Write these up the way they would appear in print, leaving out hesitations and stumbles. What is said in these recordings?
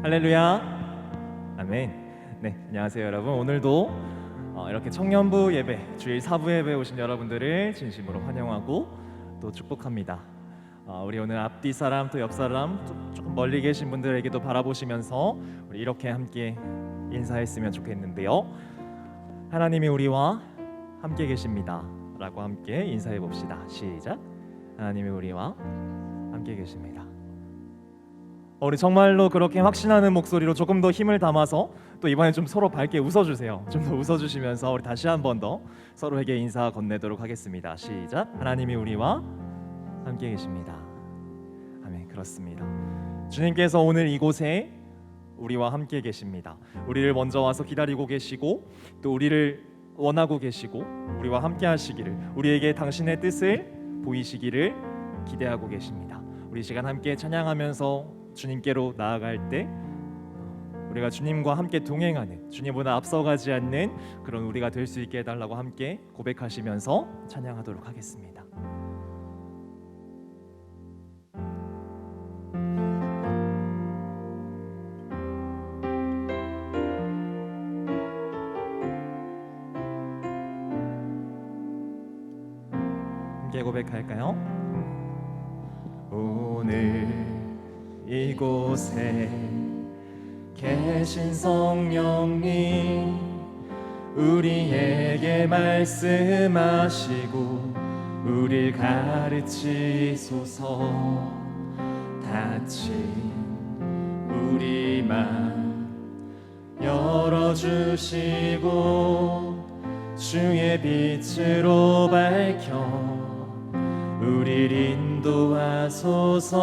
할렐루야. 아멘. 네, 안녕하세요 여러분. 오늘도 이렇게 청년부 예배, 주일 사부 예배 오신 여러분들을 진심으로 환영하고 또 축복합니다. 우리 오늘 앞뒤 사람 또 옆 사람 조금 멀리 계신 분들에게도 바라보시면서 우리 이렇게 함께 인사했으면 좋겠는데요. 하나님이 우리와 함께 계십니다 라고 함께 인사해 봅시다. 시작. 하나님이 우리와 함께 계십니다. 우리 정말로 그렇게 확신하는 목소리로 조금 더 힘을 담아서 또 이번에 좀 서로 밝게 웃어주세요. 좀 더 웃어주시면서 우리 다시 한 번 더 서로에게 인사 건네도록 하겠습니다. 시작. 하나님이 우리와 함께 계십니다. 아멘. 그렇습니다. 주님께서 오늘 이곳에 우리와 함께 계십니다. 우리를 먼저 와서 기다리고 계시고 또 우리를 원하고 계시고 우리와 함께 하시기를, 우리에게 당신의 뜻을 보이시기를 기대하고 계십니다. 우리 이 시간 함께 찬양하면서 주님께로 나아갈 때 우리가 주님과 함께 동행하는, 주님보다 앞서가지 않는 그런 우리가 될 수 있게 해달라고 함께 고백하시면서 찬양하도록 하겠습니다. 함께 고백할까요? 오늘 이곳에 계신 성령님, 우리에게 말씀하시고 우릴 가르치소서. 닫힌 우리 맘 열어주시고 주의 빛으로 밝혀 우릴 인도하소서.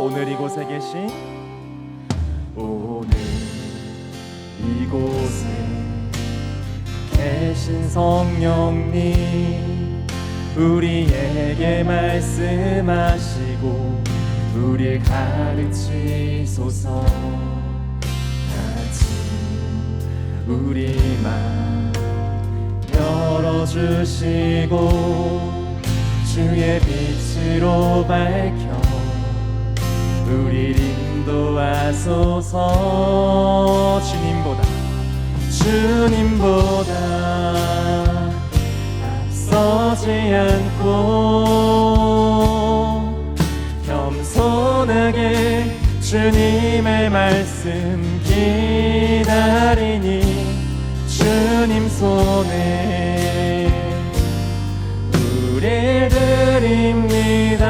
오늘 이곳에 계신, 오늘 이곳에 계신 성령님, 우리에게 말씀하시고 우릴 가르치소서. 닫힌 우리 맘 열어주시고 주의 빛으로 밝혀 우릴 인도하소서. 주님보다 앞서지 않고 겸손하게 주님의 말씀 기다리니 주님 손에 우릴 드립니다.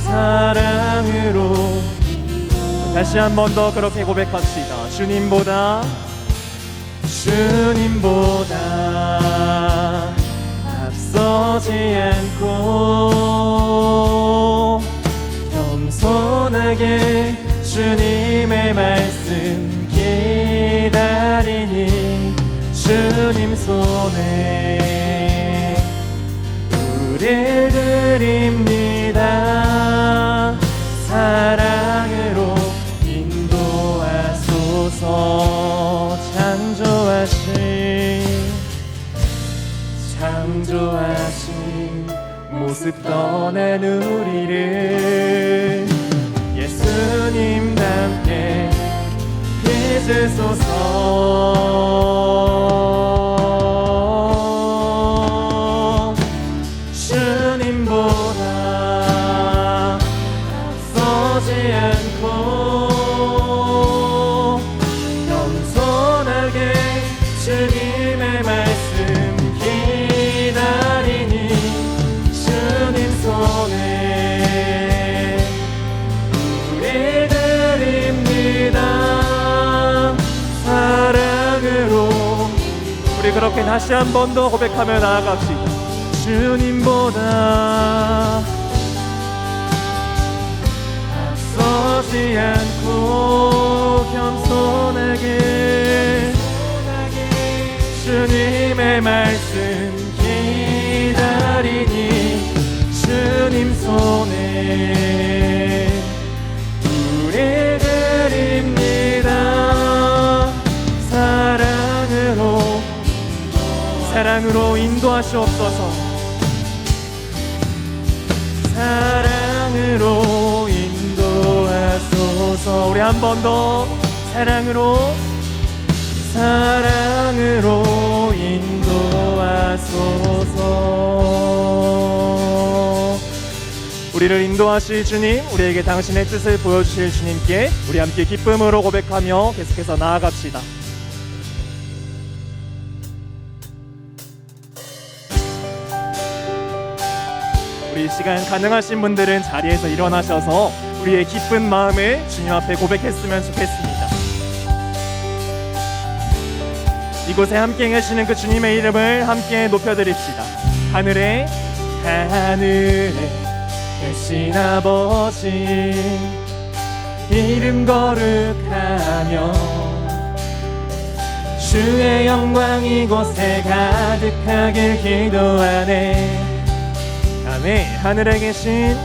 사랑으로. 다시 한 번 더 그렇게 고백합시다. 주님보다 앞서지 않고 겸손하게 주님의 말씀 기다리니 주님 손에 우릴 드립니다. 사랑으로 인도하소서. 창조하신 모습 떠난 우리를 예수님답게 빚으소서. 주님보다 앞서지 않고 겸손하게 주님의 말씀 기다리니 주님 손에 우릴 드립니다. 사랑으로. 우리 그렇게 다시 한 번 더 고백하며 나아갑시다. 주님보다 앞서지 않고 겸손하게 주님의 말씀 기다리니 주님 손에 우릴 드립니다. 사랑으로 인도하시옵소서. 사랑으로 인도하소서. 한 번 더 사랑으로 인도하소서. 우리를 인도하실 주님, 우리에게 당신의 뜻을 보여주실 주님께 우리 함께 기쁨으로 고백하며 계속해서 나아갑시다. 우리 이 시간 가능하신 분들은 자리에서 일어나셔서 우리의 기쁜 마음을 주님 앞에 고백했으면 좋겠습니다. 이곳에 함께 계시는 그 주님의 이름을 함께 높여드립시다. 하늘에 계신 아버지, 이름 거룩하며 주의 영광 이곳에 가득하길 기도하네. 아멘. 하늘에 계신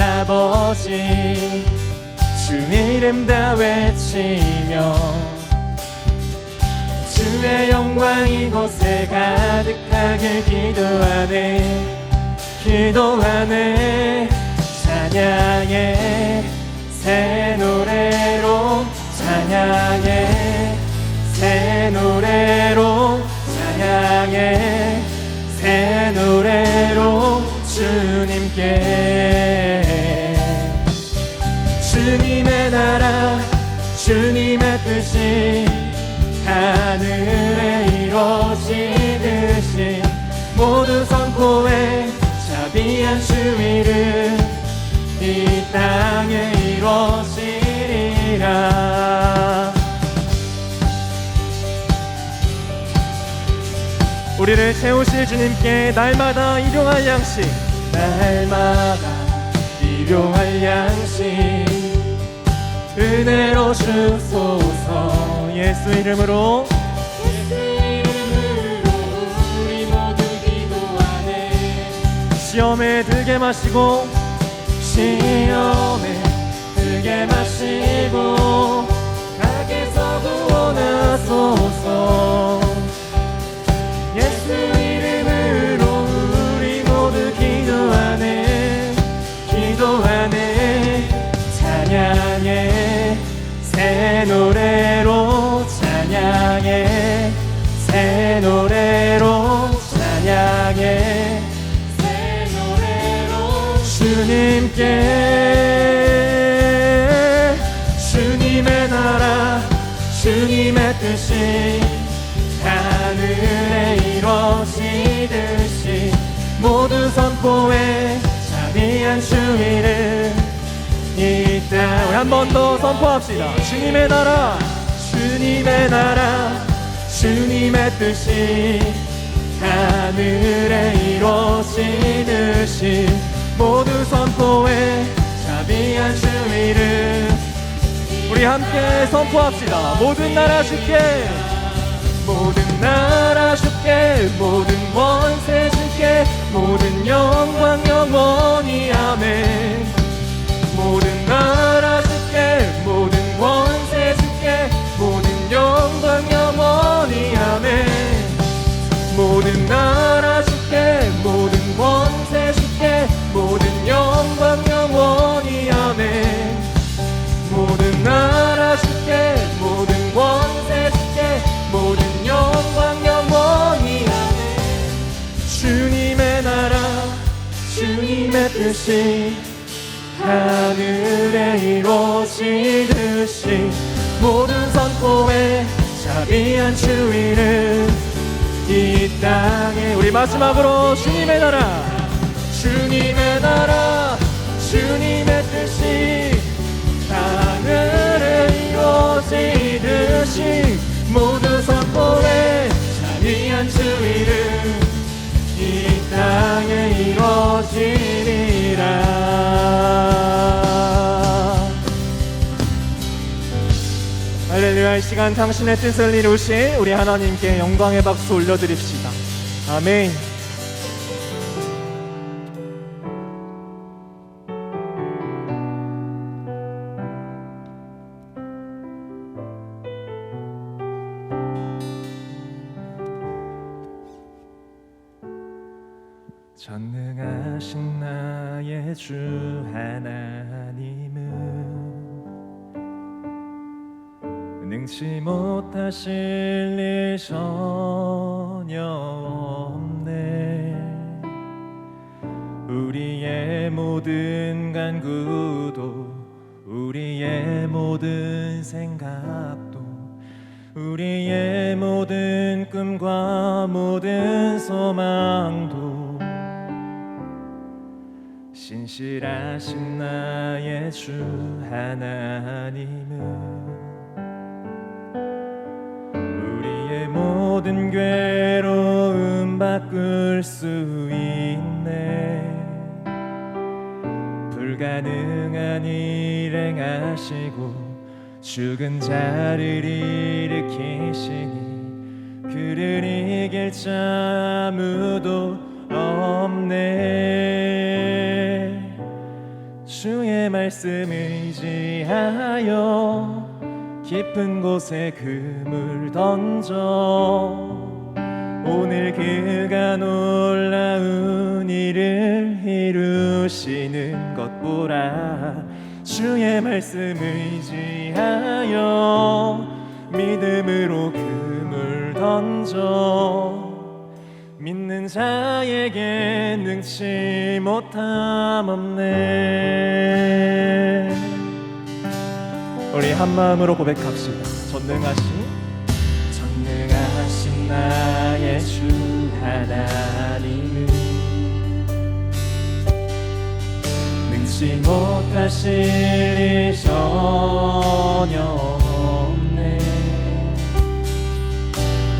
아버지, 주 이름 다 외치며 주의 영광 이곳에 가득하길 기도하네. 찬양의 새 노래로 찬양의 새 노래로 주님께 주님의 나라 주님의 뜻이 하늘에 이루어지듯이 모두 선포해 자비한 주 이름 이 땅에 이루어지리라. 우리를 채우실 주님께 날마다 일용할 양식 은혜로 주소서. 예수 이름으로 우리 모두 기도하네. 시험에 들게 마시고 악에서 구원하소서. 예수 이름으로 우리 모두 기도하네. 찬양의 새 노래로 주님께 주님의 나라 주님의 뜻이 하늘에 이루어지듯이 모두 선포해 자비한 주 이름 이 땅. 우리 한 번 더 선포합시다. 주님의 나라 주님의 뜻이 하늘에 이루어지듯이 모두 선포해 자비한 주 이름. 우리 함께 선포합시다. 모든 나라 주께 모든 권세 주께 모든 영광 영원히 아멘. 모든 나라 주께 모든 권세 주께 모든 영광 영원히 아멘. 모든 나라 주께 모든 권세 주께 모든 영광 영원히 아멘. 모든 나라 주께 모든 권세 주께 모든 영광 영원히 아멘. 주님의 나라 주님의 뜻이 하늘에 이루어지듯이 모든 선포에 자비한 주 이름 이 땅에. 우리 마지막으로 주님의 나라 주님의 뜻이 하늘에 이루어지듯이 모두 선포해 자비한 주 이름 이 땅에 이루어지리라. 할렐루야. 이 시간 당신의 뜻을 이루신 우리 하나님께 영광의 박수 올려드립시다. 아멘. 전능하신 나의 주 하나님은 능치 못하실 일 전혀 없네. 우리의 모든 간구도 우리의 모든 생각도 우리의 모든 꿈과 모든 소망도 신실하신 나의 주 하나님은 우리의 모든 괴로움 바꿀 수 있네. 불가능한 일 행하시고 죽은 자를 일으키시니 그를 이길 자 아무도 없네. 주의 말씀 의지하여 깊은 곳에 그물 던져 오늘 그가 놀라운 일을 이루시는 것 보라. 주의 말씀 의지하여 믿음으로 그물 던져 믿는 자에게 능치 못함 없네. 우리 한 마음으로 고백합시다. 전능하신 나의 주 하나님은 능치 못하실 일 전혀 없네.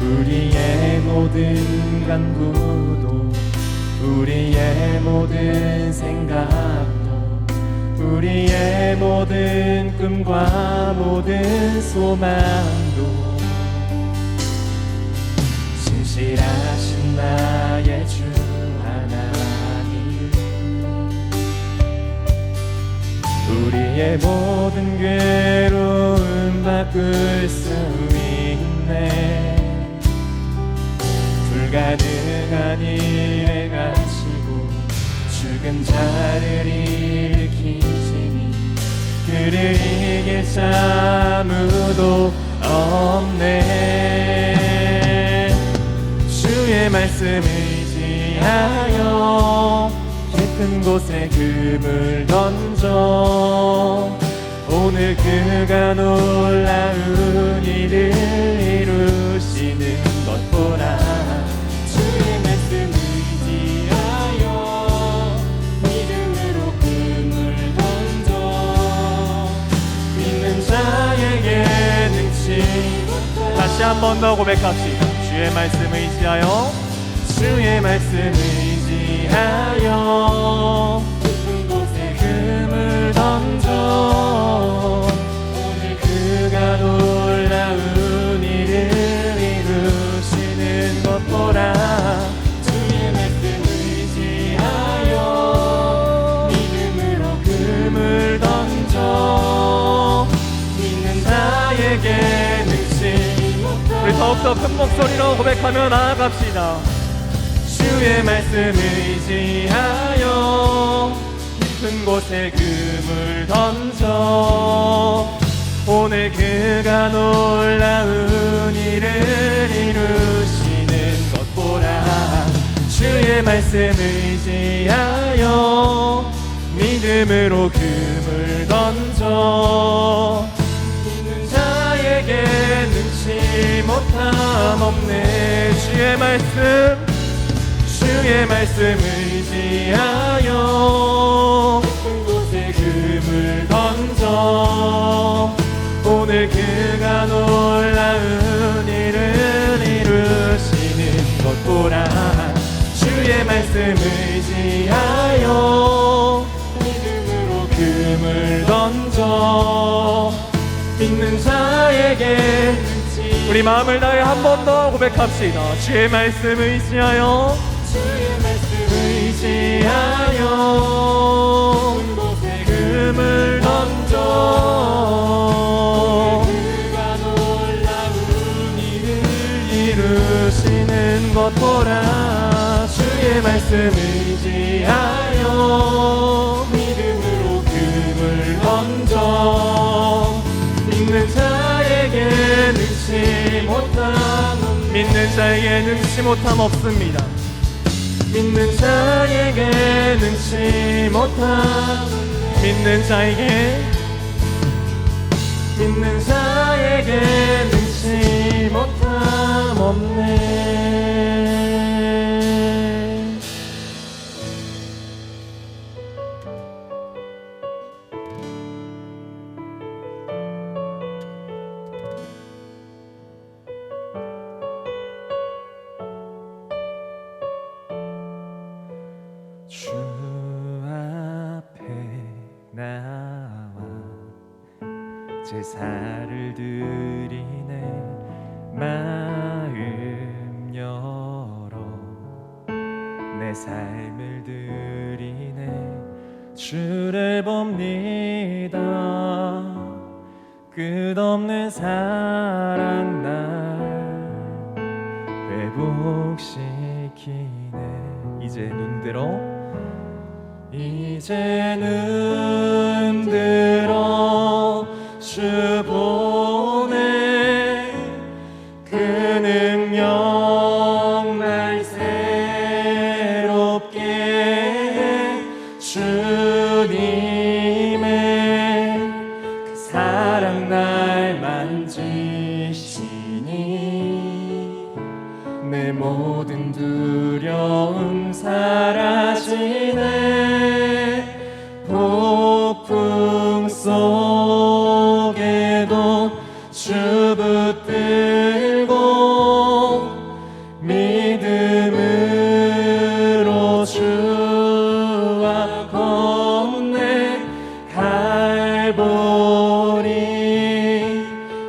우리의 모든 간구도 우리의 모든 생각도 우리의 모든 꿈과 모든 소망도 신실하신 나의 주 하나님 우리의 모든 괴로움 바꿀 수 있네. 불가능한 일 행하시고 죽은 자를 일으키시니 그를 이길 자 아무도 없네. 주의 말씀 의지하여 깊은 곳에 그물 던져 오늘 그가 놀라운 일을 이루시는 것 보라. 주의 말씀 의지하여 믿음으로 그물 던져 믿는 자에게 능치 못하. 다시 한 번 더 고백합시다. 주의 말씀 의지하여 주의 말씀 의지하여 깊은 곳에 그물 던져 오늘 그가 놀라운 일을 이루시는 것 보라. 주의 말씀 의지하여 믿음으로 그물 던져 믿는 자에게 능치 못하. 우리 더욱더 큰 목소리로 고백하며 나아갑시다. 주의 말씀 의지하여 깊은 곳에 그물 던져 오늘 그가 놀라운 일을 이루시는 것 보라. 주의 말씀 의지하여 믿음으로 그물 던져 믿는 자에게 능치 못함 없네. 주의 말씀 의지하여 깊은 곳에 그물 던져 오늘 그가 놀라운 일을 이루시는 것 보라. 주의 말씀 의지하여 믿음으로 그물 던져 믿는 자에게 우리 마음을 다해 한 번 더 고백합시다. 주의 말씀 의지하여 주의 말씀 의지하여 곳에 금을 던져 그가 놀라운 일을 이루시는 것 보라. 주의 말씀 의지하여 믿는 자에게 능치 못함 없습니다. 믿는 자에게 능치 못함, 믿는 자에게 능치 못함 없네. 주 앞에 나와 제사를 드리네. 마음 열어 내 삶을 드리네. 주를 봅니다. 끝없는 사랑 날 회복시키네. 이제 눈 들어 주 보내. 그 능력 날 새롭게 해. 주님의 그 사랑 날 만지시니 내 모든 두려움 사라지네. 폭풍 속에도 주 붙들고 믿음으로 주와 건네. 갈보리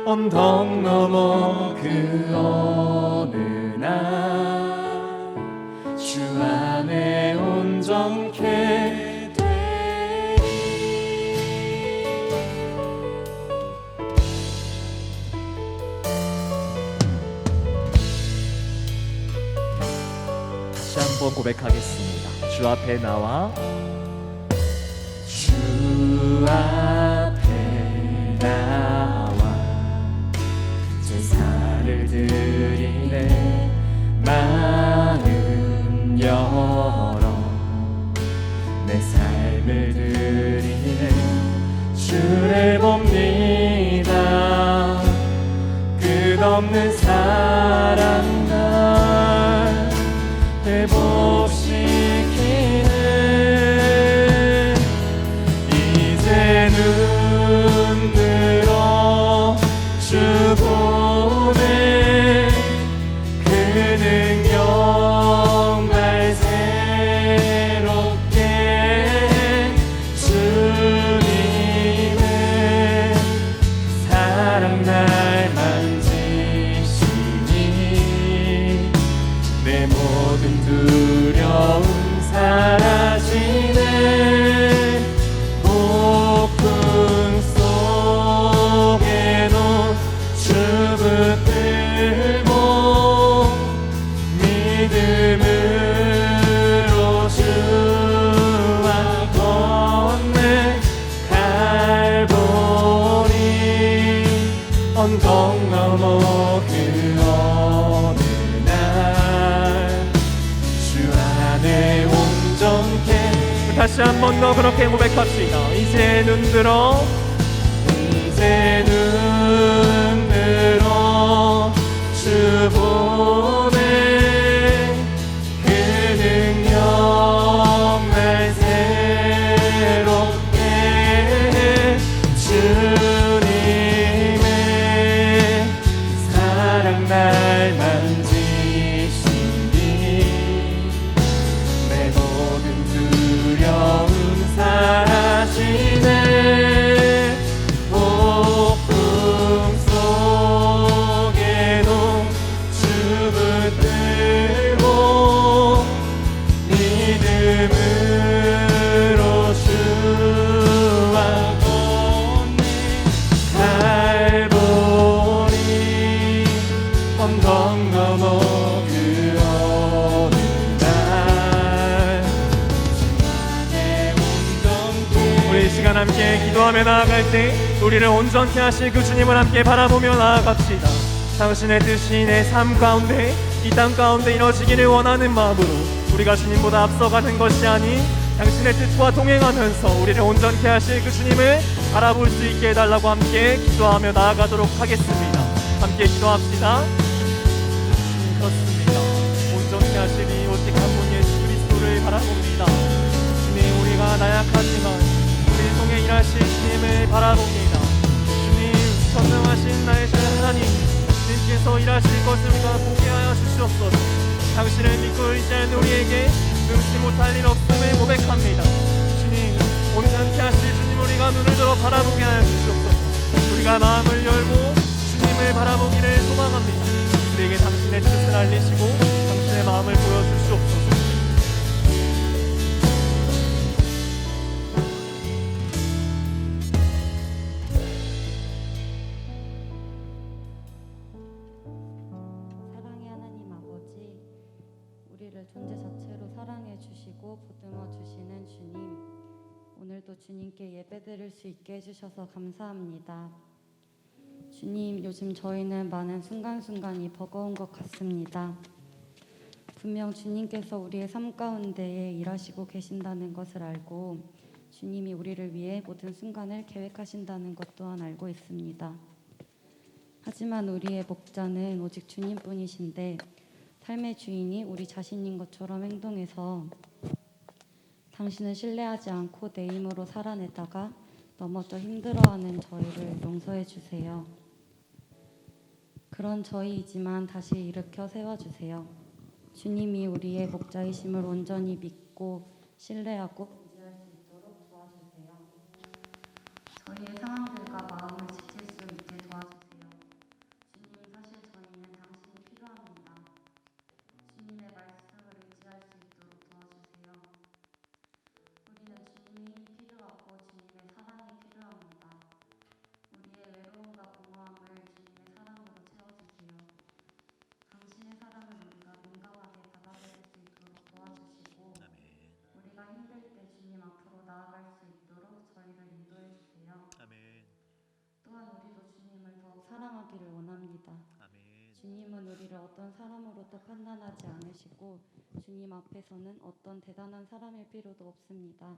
언덕 넘어 그 어느 날 주 안에 온전케 한번 고백하겠습니다. 주 앞에 나와 주 앞에 나와 제사를 드리네. 마음 열어 내 삶을 드리네. 주를 봅니다. 끝없는 사랑 날 회복시키네. 이제 눈 들어 주 보내. 그 능력 날 새롭게 해. 주님의 사랑 날 만지시니 내 모든 두려움 사라지네. 폭풍 속에도 주 붙들고 믿음으로 주와 건네. 갈보리 언덕 넘어 그 어느 날 온전케. 다시 한 번 더 그렇게 고백합시다. 이제 눈 들어 주 보내. 그 능력 날 새롭게 해. 주님의 사랑 날 만지시니 내 모든 두려움 사라지네. 폭풍 속에도 주 붙들고 믿음으로 주와 건네. 갈보리 언덕 넘어 그 어느 날 우리 이 시간 함께 기도하며 나아갈 때 우리를 온전케 하실 그 주님을 함께 바라보며 나아갑시다. 당신의 뜻이 내 삶 가운데 이 땅 가운데 이루어지기를 원하는 마음으로 우리가 주님보다 앞서가는 것이 아닌 당신의 뜻과 동행하면서 우리를 온전케 하실 그 주님을 알아볼 수 있게 해달라고 함께 기도하며 나아가도록 하겠습니다. 함께 기도합시다. 그렇습니다. 온전케 하시니 오직 한 분 예수 그리스도를 바라봅니다. 주님, 우리가 나약하지만 우리 통해 일하실 주님을 바라봅니다. 주님, 선명하신 나의 주 하나님, 주님께서 일하실 것을 우리가 보게 하여 주시옵소서. 당신을 믿고 의지하는 우리에게 능치 못할 일 없음을 고백합니다. 주님, 온전케 하실 주님, 우리가 눈을 들어 바라보게 하여 주시옵소서. 우리가 마음을 열고 주님을 바라보기를 소망합니다. 우리에게 당신의 뜻을 알리시고 당신의 마음을 보여주시옵소서. 사랑의 하나님 아버지, 우리를 존재 자체로 사랑해 주시고 보듬어 주시는 주님, 오늘도 주님께 예배드릴 수 있게 해주셔서 감사합니다. 주님, 요즘 저희는 많은 순간순간이 버거운 것 같습니다. 분명 주님께서 우리의 삶 가운데에 일하시고 계신다는 것을 알고 주님이 우리를 위해 모든 순간을 계획하신다는 것 또한 알고 있습니다. 하지만 우리의 목자는 오직 주님뿐이신데 삶의 주인이 우리 자신인 것처럼 행동해서 당신을 신뢰하지 않고 내 힘으로 살아내다가 넘어져 힘들어하는 저희를 용서해 주세요. 그런 저희이지만 다시 일으켜 세워주세요. 주님이 우리의 목자이심을 온전히 믿고 신뢰하고 의지할 수 있도록 도와주세요. 저희의 상황들과 마음을 지킬 수 있게 도와주세요. 주님, 사실 저희는 당신이 필요합니다. 주님의 말씀을 의지할 수 있도록 도와주세요. 우리는 주님이 필요하고 주님의 사랑이 필요합니다. 우리의 외로움과 공허함을 주님의 사랑으로 채워주세요. 당신의 사랑을 우리가 민감하게 받아들일 수 있도록 도와주시고 우리가 힘들 때 주님 앞으로 나아갈 수 있도록 저희를 인도해 주세요. 또한 우리도 주님을 더욱 사랑하기를 원합니다. 주님은 우리를 어떤 사람으로도 판단하지 않으시고 주님 앞에서는 어떤 대단한 사람일 필요도 없습니다.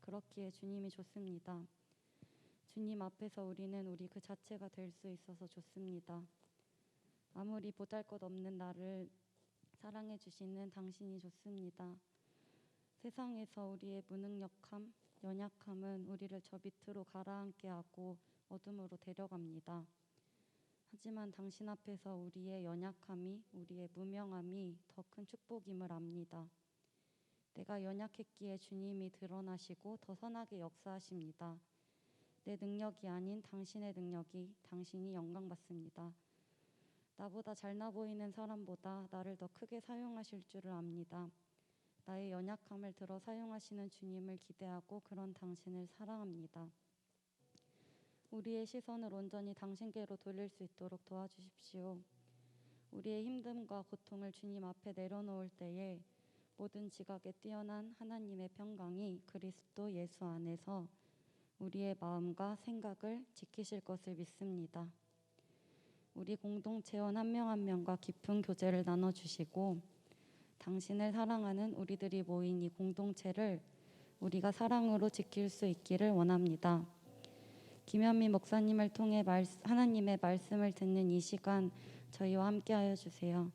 그렇기에 주님이 좋습니다. 주님 앞에서 우리는 우리 그 자체가 될 수 있어서 좋습니다. 아무리 보잘것없는 나를 사랑해 주시는 당신이 좋습니다. 세상에서 우리의 무능력함, 연약함은 우리를 저 밑으로 가라앉게 하고 어둠으로 데려갑니다. 하지만 당신 앞에서 우리의 연약함이, 우리의 무명함이 더 큰 축복임을 압니다. 내가 연약했기에 주님이 드러나시고 더 선하게 역사하십니다. 내 능력이 아닌 당신의 능력이, 당신이 영광받습니다. 나보다 잘나 보이는 사람보다 나를 더 크게 사용하실 줄을 압니다. 나의 연약함을 들어 사용하시는 주님을 기대하고 그런 당신을 사랑합니다. 우리의 시선을 온전히 당신께로 돌릴 수 있도록 도와주십시오. 우리의 힘듦과 고통을 주님 앞에 내려놓을 때에 모든 지각에 뛰어난 하나님의 평강이 그리스도 예수 안에서 우리의 마음과 생각을 지키실 것을 믿습니다. 우리 공동체원 한 명 한 명과 깊은 교제를 나눠주시고 당신을 사랑하는 우리들이 모인 이 공동체를 우리가 사랑으로 지킬 수 있기를 원합니다. 김현미 목사님을 통해 하나님의 말씀을 듣는 이 시간 저희와 함께하여 주세요.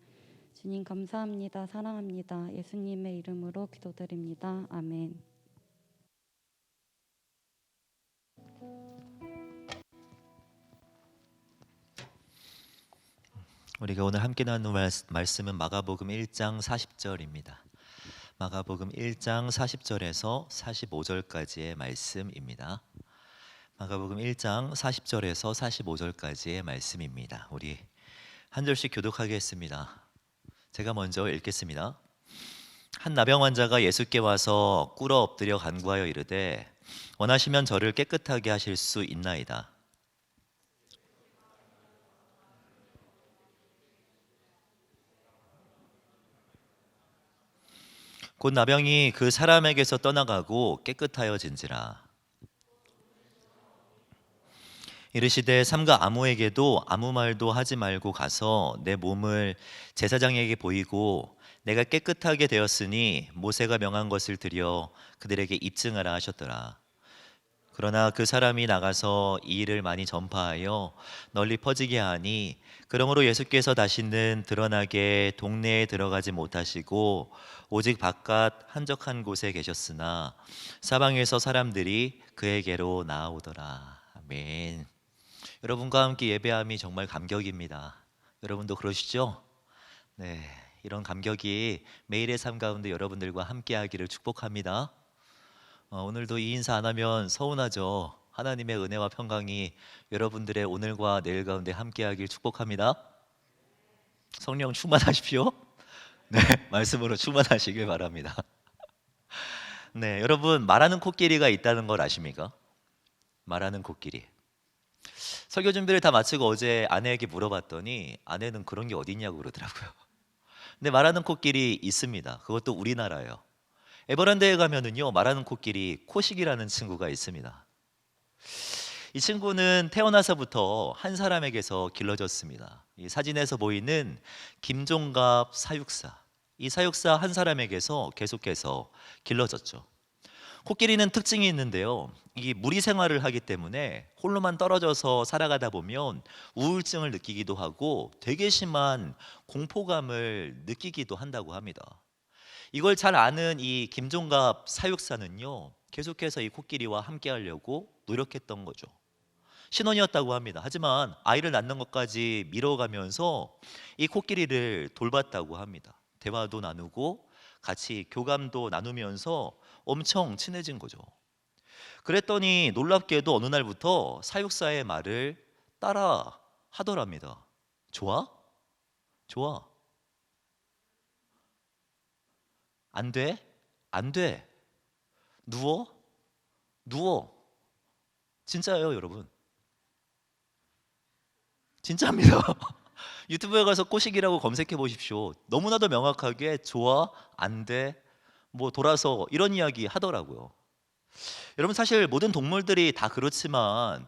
주님 감사합니다. 사랑합니다. 예수님의 이름으로 기도드립니다. 아멘. 우리가 오늘 함께 나눈 말씀은 마가복음 1장 40절입니다. 마가복음 1장 40절에서 45절까지의 말씀입니다. 마가복음 1장 40절에서 45절까지의 말씀입니다. 우리 한 절씩 교독하겠습니다. 제가 먼저 읽겠습니다. 한 나병 환자가 예수께 와서 꿇어 엎드려 간구하여 이르되 원하시면 저를 깨끗하게 하실 수 있나이다. 곧 나병이 그 사람에게서 떠나가고 깨끗하여진지라. 이르시되 삼가 아무에게도 아무 말도 하지 말고 가서 내 몸을 제사장에게 보이고 내가 깨끗하게 되었으니 모세가 명한 것을 드려 그들에게 입증하라 하셨더라. 그러나 그 사람이 나가서 이 일을 많이 전파하여 널리 퍼지게 하니 그러므로 예수께서 다시는 드러나게 동네에 들어가지 못하시고 오직 바깥 한적한 곳에 계셨으나 사방에서 사람들이 그에게로 나아오더라. 아멘. 여러분과 함께 예배함이 정말 감격입니다. 여러분도 그러시죠? 네, 이런 감격이 매일의 삶 가운데 여러분들과 함께하기를 축복합니다. 오늘도 이 인사 안 하면 서운하죠. 하나님의 은혜와 평강이 여러분들의 오늘과 내일 가운데 함께하길 축복합니다. 성령 충만하십시오. 네, 말씀으로 충만하시길 바랍니다. 네, 여러분 말하는 코끼리가 있다는 걸 아십니까? 말하는 코끼리. 설교 준비를 다 마치고 어제 아내에게 물어봤더니 아내는 그런 게 어딨냐고 그러더라고요. 근데 말하는 코끼리 있습니다. 그것도 우리나라예요. 에버랜드에 가면은요 말하는 코끼리 코식이라는 친구가 있습니다. 이 친구는 태어나서부터 한 사람에게서 길러졌습니다. 이 사진에서 보이는 김종갑 사육사, 이 사육사 한 사람에게서 계속해서 길러졌죠. 코끼리는 특징이 있는데요, 이 무리 생활을 하기 때문에 홀로만 떨어져서 살아가다 보면 우울증을 느끼기도 하고 되게 심한 공포감을 느끼기도 한다고 합니다. 이걸 잘 아는 이 김종갑 사육사는요 계속해서 이 코끼리와 함께 하려고 노력했던 거죠. 신혼이었다고 합니다. 하지만 아이를 낳는 것까지 미뤄가면서 이 코끼리를 돌봤다고 합니다. 대화도 나누고 같이 교감도 나누면서 엄청 친해진 거죠. 그랬더니 놀랍게도 어느 날부터 사육사의 말을 따라 하더랍니다. 좋아? 좋아. 안 돼? 안 돼. 누워? 누워. 진짜예요, 여러분. 진짜입니다. 유튜브에 가서 꼬시기라고 검색해 보십시오. 너무나도 명확하게 좋아, 안 돼, 뭐 돌아서 이런 이야기 하더라고요. 여러분 사실 모든 동물들이 다 그렇지만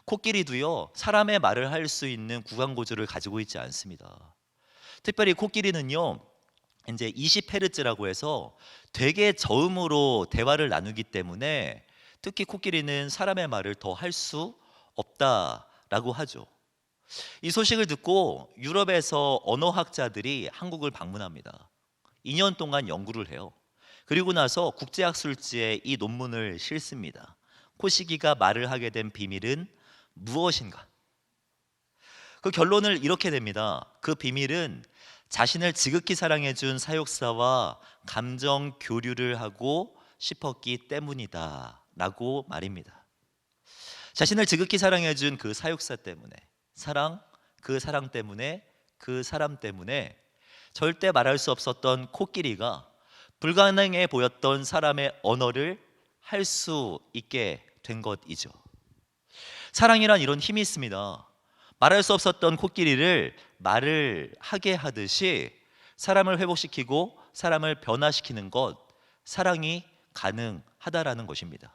코끼리도요 사람의 말을 할 수 있는 구강고주를 가지고 있지 않습니다. 특별히 코끼리는요 이제 20헤르츠라고 해서 되게 저음으로 대화를 나누기 때문에 특히 코끼리는 사람의 말을 더 할 수 없다라고 하죠. 이 소식을 듣고 유럽에서 언어학자들이 한국을 방문합니다. 2년 동안 연구를 해요. 그리고 나서 국제학술지에 이 논문을 실습니다. 코시기가 말을 하게 된 비밀은 무엇인가? 그 결론을 이렇게 냅니다. 그 비밀은 자신을 지극히 사랑해준 사육사와 감정 교류를 하고 싶었기 때문이다 라고 말입니다. 자신을 지극히 사랑해준 그 사육사 때문에, 그 사랑 때문에, 그 사람 때문에 절대 말할 수 없었던 코끼리가 불가능해 보였던 사람의 언어를 할 수 있게 된 것이죠. 사랑이란 이런 힘이 있습니다. 말할 수 없었던 코끼리를 말을 하게 하듯이 사람을 회복시키고 사람을 변화시키는 것, 사랑이 가능하다라는 것입니다.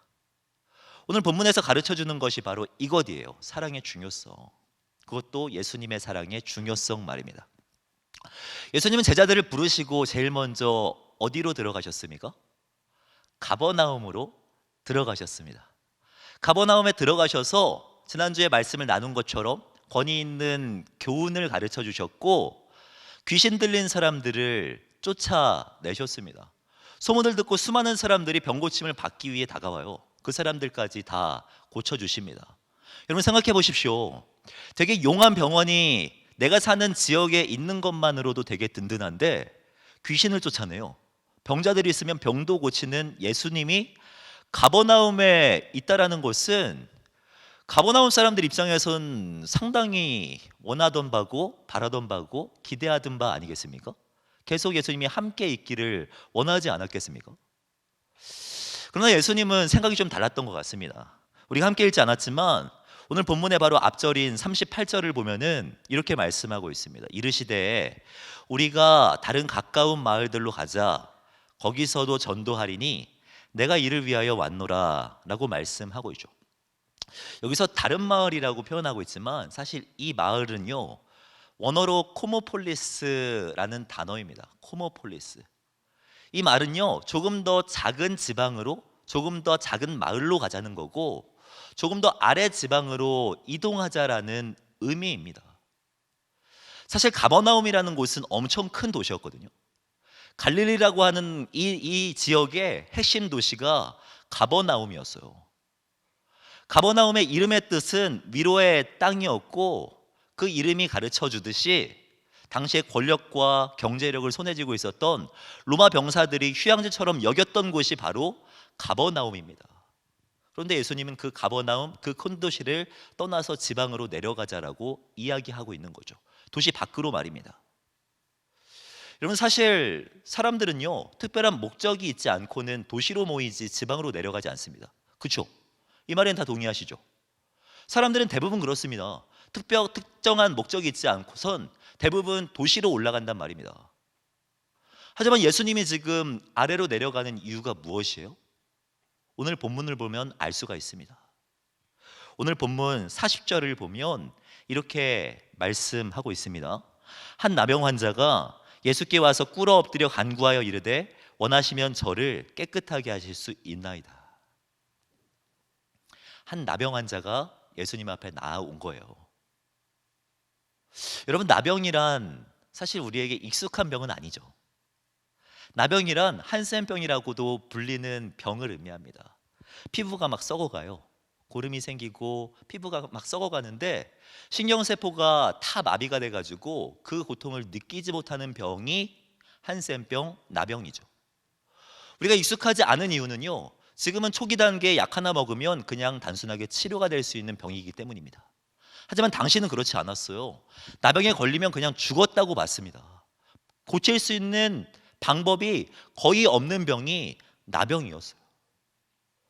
오늘 본문에서 가르쳐주는 것이 바로 이것이에요. 사랑의 중요성. 그것도 예수님의 사랑의 중요성 말입니다. 예수님은 제자들을 부르시고 제일 먼저 어디로 들어가셨습니까? 가버나움으로 들어가셨습니다. 가버나움에 들어가셔서 지난주에 말씀을 나눈 것처럼 권위 있는 교훈을 가르쳐 주셨고 귀신 들린 사람들을 쫓아내셨습니다. 소문을 듣고 수많은 사람들이 병고침을 받기 위해 다가와요. 그 사람들까지 다 고쳐주십니다. 여러분 생각해 보십시오. 되게 용한 병원이 내가 사는 지역에 있는 것만으로도 되게 든든한데 귀신을 쫓아내요. 병자들이 있으면 병도 고치는 예수님이 가버나움에 있다라는 것은 가버나움 사람들 입장에선 상당히 원하던 바고 바라던 바고 기대하던 바 아니겠습니까? 계속 예수님이 함께 있기를 원하지 않았겠습니까? 그러나 예수님은 생각이 좀 달랐던 것 같습니다. 우리가 함께 읽지 않았지만 오늘 본문의 바로 앞절인 38절을 보면은 이렇게 말씀하고 있습니다. 이르시되 우리가 다른 가까운 마을들로 가자. 거기서도 전도하리니 내가 이를 위하여 왔노라 라고 말씀하고 있죠. 여기서 다른 마을이라고 표현하고 있지만 사실 이 마을은요, 원어로 코모폴리스라는 단어입니다. 코모폴리스. 이 말은요, 조금 더 작은 지방으로, 조금 더 작은 마을로 가자는 거고, 조금 더 아래 지방으로 이동하자라는 의미입니다. 사실 가버나움이라는 곳은 엄청 큰 도시였거든요. 갈릴리라고 하는 이 지역의 핵심 도시가 가버나움이었어요. 가버나움의 이름의 뜻은 위로의 땅이었고, 그 이름이 가르쳐 주듯이 당시의 권력과 경제력을 손에 쥐고 있었던 로마 병사들이 휴양지처럼 여겼던 곳이 바로 가버나움입니다. 그런데 예수님은 그 가버나움, 그 큰 도시를 떠나서 지방으로 내려가자라고 이야기하고 있는 거죠. 도시 밖으로 말입니다. 여러분, 사실 사람들은요, 특별한 목적이 있지 않고는 도시로 모이지 지방으로 내려가지 않습니다. 그렇죠? 이 말에는 다 동의하시죠? 사람들은 대부분 그렇습니다. 특정한 목적이 있지 않고선 대부분 도시로 올라간단 말입니다. 하지만 예수님이 지금 아래로 내려가는 이유가 무엇이에요? 오늘 본문을 보면 알 수가 있습니다. 오늘 본문 40절을 보면 이렇게 말씀하고 있습니다. 한 나병 환자가 예수께 와서 꿇어 엎드려 간구하여 이르되 원하시면 저를 깨끗하게 하실 수 있나이다. 한 나병 환자가 예수님 앞에 나아온 거예요. 여러분, 나병이란 사실 우리에게 익숙한 병은 아니죠. 나병이란 한센병이라고도 불리는 병을 의미합니다. 피부가 막 썩어가요. 고름이 생기고 피부가 막 썩어가는데 신경세포가 다 마비가 돼가지고 그 고통을 느끼지 못하는 병이 한센병, 나병이죠. 우리가 익숙하지 않은 이유는요, 지금은 초기 단계에 약 하나 먹으면 그냥 단순하게 치료가 될 수 있는 병이기 때문입니다. 하지만 당신은 그렇지 않았어요. 나병에 걸리면 그냥 죽었다고 봤습니다. 고칠 수 있는 방법이 거의 없는 병이 나병이었어요.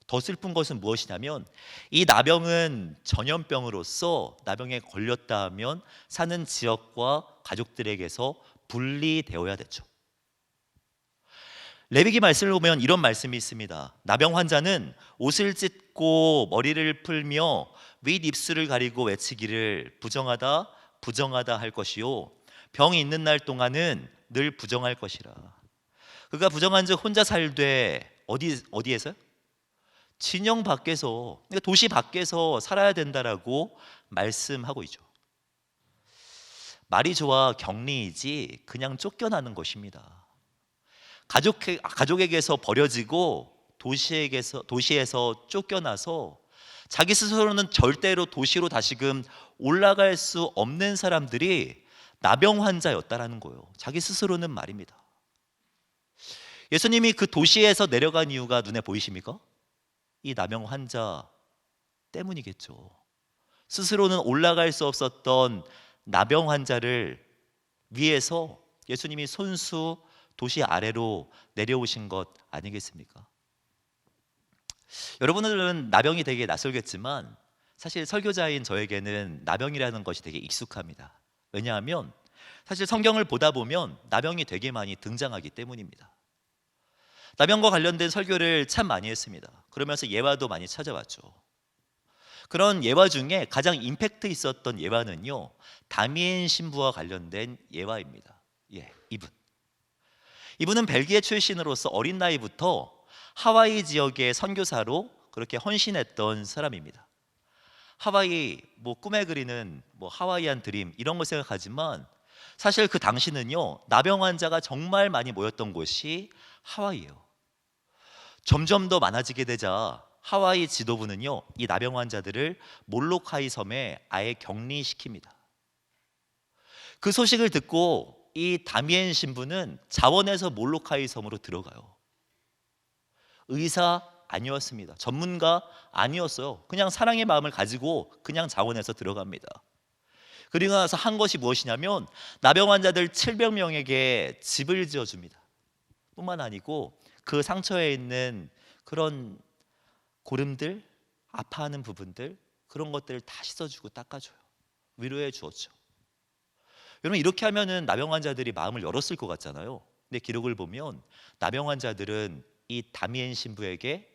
더 슬픈 것은 무엇이냐면 이 나병은 전염병으로서 나병에 걸렸다 하면 사는 지역과 가족들에게서 분리되어야 됐죠. 레위기 말씀을 보면 이런 말씀이 있습니다. 나병 환자는 옷을 찢고 머리를 풀며 윗입술을 가리고 외치기를 부정하다 부정하다 할 것이요 병이 있는 날 동안은 늘 부정할 것이라. 그가 부정한즉 혼자 살되 어디에서요? 진영 밖에서, 그러니까 도시 밖에서 살아야 된다라고 말씀하고 있죠. 말이 좋아 격리이지 그냥 쫓겨나는 것입니다. 가족에게서 버려지고 도시에서 쫓겨나서 자기 스스로는 절대로 도시로 다시금 올라갈 수 없는 사람들이 나병 환자였다라는 거예요. 자기 스스로는 말입니다. 예수님이 그 도시에서 내려간 이유가 눈에 보이십니까? 이 나병 환자 때문이겠죠. 스스로는 올라갈 수 없었던 나병 환자를 위해서 예수님이 손수 도시 아래로 내려오신 것 아니겠습니까? 여러분들은 나병이 되게 낯설겠지만 사실 설교자인 저에게는 나병이라는 것이 되게 익숙합니다. 왜냐하면 사실 성경을 보다 보면 나병이 되게 많이 등장하기 때문입니다. 나병과 관련된 설교를 참 많이 했습니다. 그러면서 예화도 많이 찾아왔죠. 그런 예화 중에 가장 임팩트 있었던 예화는요, 다미엔 신부와 관련된 예화입니다. 이분은 벨기에 출신으로서 어린 나이부터 하와이 지역의 선교사로 그렇게 헌신했던 사람입니다. 하와이 꿈에 그리는 하와이안 드림 이런 걸 생각하지만 사실 그 당시는요, 나병 환자가 정말 많이 모였던 곳이 하와이예요. 점점 더 많아지게 되자 하와이 지도부는요, 이 나병 환자들을 몰로카이 섬에 아예 격리시킵니다. 그 소식을 듣고 이 다미엔 신부는 자원해서 몰로카이 섬으로 들어가요. 의사 아니었습니다. 전문가 아니었어요. 그냥 사랑의 마음을 가지고 그냥 자원해서 들어갑니다. 그리고 나서 한 것이 무엇이냐면 나병 환자들 700명에게 집을 지어줍니다. 뿐만 아니고 그 상처에 있는 그런 고름들, 아파하는 부분들, 그런 것들을 다 씻어주고 닦아줘요. 위로해 주었죠. 여러분, 이렇게 하면은 나병 환자들이 마음을 열었을 것 같잖아요. 근데 기록을 보면 나병 환자들은 이 다미엔 신부에게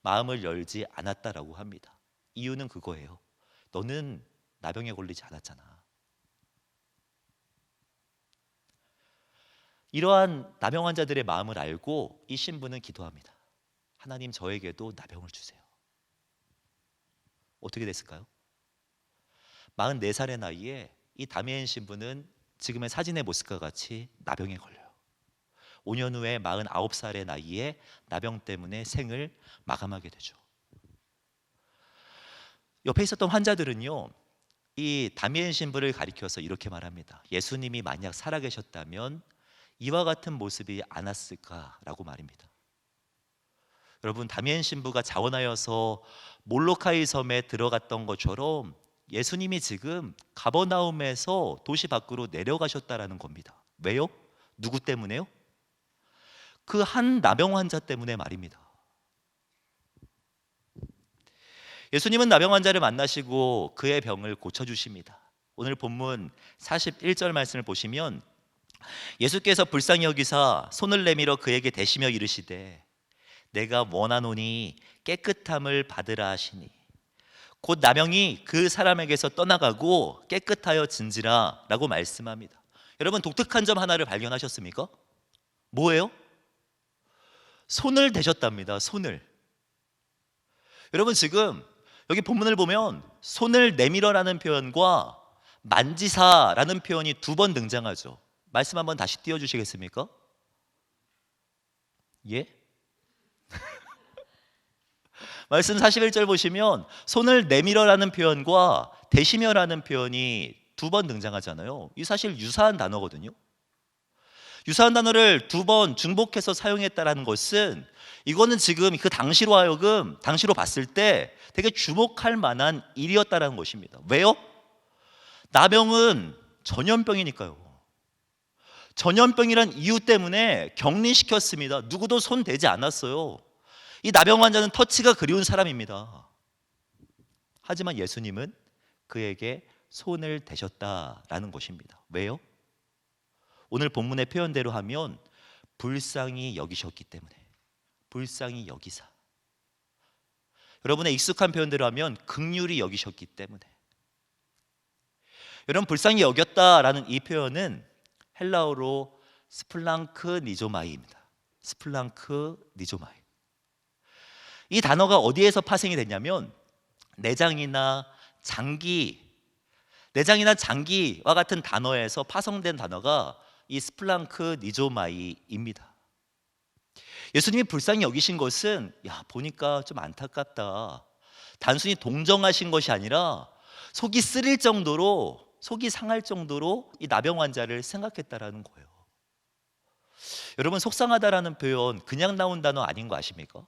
마음을 열지 않았다라고 합니다. 이유는 그거예요. 너는 나병에 걸리지 않았잖아. 이러한 나병 환자들의 마음을 알고 이 신부는 기도합니다. 하나님, 저에게도 나병을 주세요. 어떻게 됐을까요? 44살의 나이에 이 다미엔 신부는 지금의 사진의 모습과 같이 나병에 걸려요. 5년 후에 49살의 나이에 나병 때문에 생을 마감하게 되죠. 옆에 있었던 환자들은요, 이 다미엔 신부를 가리켜서 이렇게 말합니다. 예수님이 만약 살아계셨다면 이와 같은 모습이 안 왔을까라고 말입니다. 여러분, 다미엔 신부가 자원하여서 몰로카이 섬에 들어갔던 것처럼 예수님이 지금 가버나움에서 도시 밖으로 내려가셨다라는 겁니다. 왜요? 누구 때문에요? 그 한 나병 환자 때문에 말입니다. 예수님은 나병 환자를 만나시고 그의 병을 고쳐주십니다. 오늘 본문 41절 말씀을 보시면 예수께서 불쌍히 여기사 손을 내밀어 그에게 대시며 이르시되 내가 원하노니 깨끗함을 받으라 하시니 곧 나병이 그 사람에게서 떠나가고 깨끗하여 진지라 라고 말씀합니다. 여러분, 독특한 점 하나를 발견하셨습니까? 뭐예요? 손을 대셨답니다. 손을. 여러분, 지금 여기 본문을 보면 손을 내밀어라는 표현과 만지사라는 표현이 2번 등장하죠. 말씀 한번 다시 띄워주시겠습니까? 예? 말씀 41절 보시면 손을 내밀어라는 표현과 대시며라는 표현이 2번 등장하잖아요. 이 사실 유사한 단어거든요. 유사한 단어를 2번 중복해서 사용했다는 것은 이거는 지금 그 당시로 하여금 당시로 봤을 때 되게 주목할 만한 일이었다는 것입니다. 왜요? 나병은 전염병이니까요. 전염병이란 이유 때문에 격리시켰습니다. 누구도 손 대지 않았어요. 이 나병 환자는 터치가 그리운 사람입니다. 하지만 예수님은 그에게 손을 대셨다라는 것입니다. 왜요? 오늘 본문의 표현대로 하면 불쌍히 여기셨기 때문에. 불쌍히 여기사. 여러분의 익숙한 표현대로 하면 긍휼히 여기셨기 때문에. 여러분, 불쌍히 여겼다라는 이 표현은 헬라어로 스플랑크 니조마이입니다. 스플랑크 니조마이. 이 단어가 어디에서 파생이 됐냐면 내장이나 장기와 같은 단어에서 파생된 단어가 이 스플랑크 니조마이입니다. 예수님이 불쌍히 여기신 것은 보니까 좀 안타깝다. 단순히 동정하신 것이 아니라 속이 쓰릴 정도로, 속이 상할 정도로 이 나병 환자를 생각했다라는 거예요. 여러분, 속상하다라는 표현 그냥 나온 단어 아닌 거 아십니까?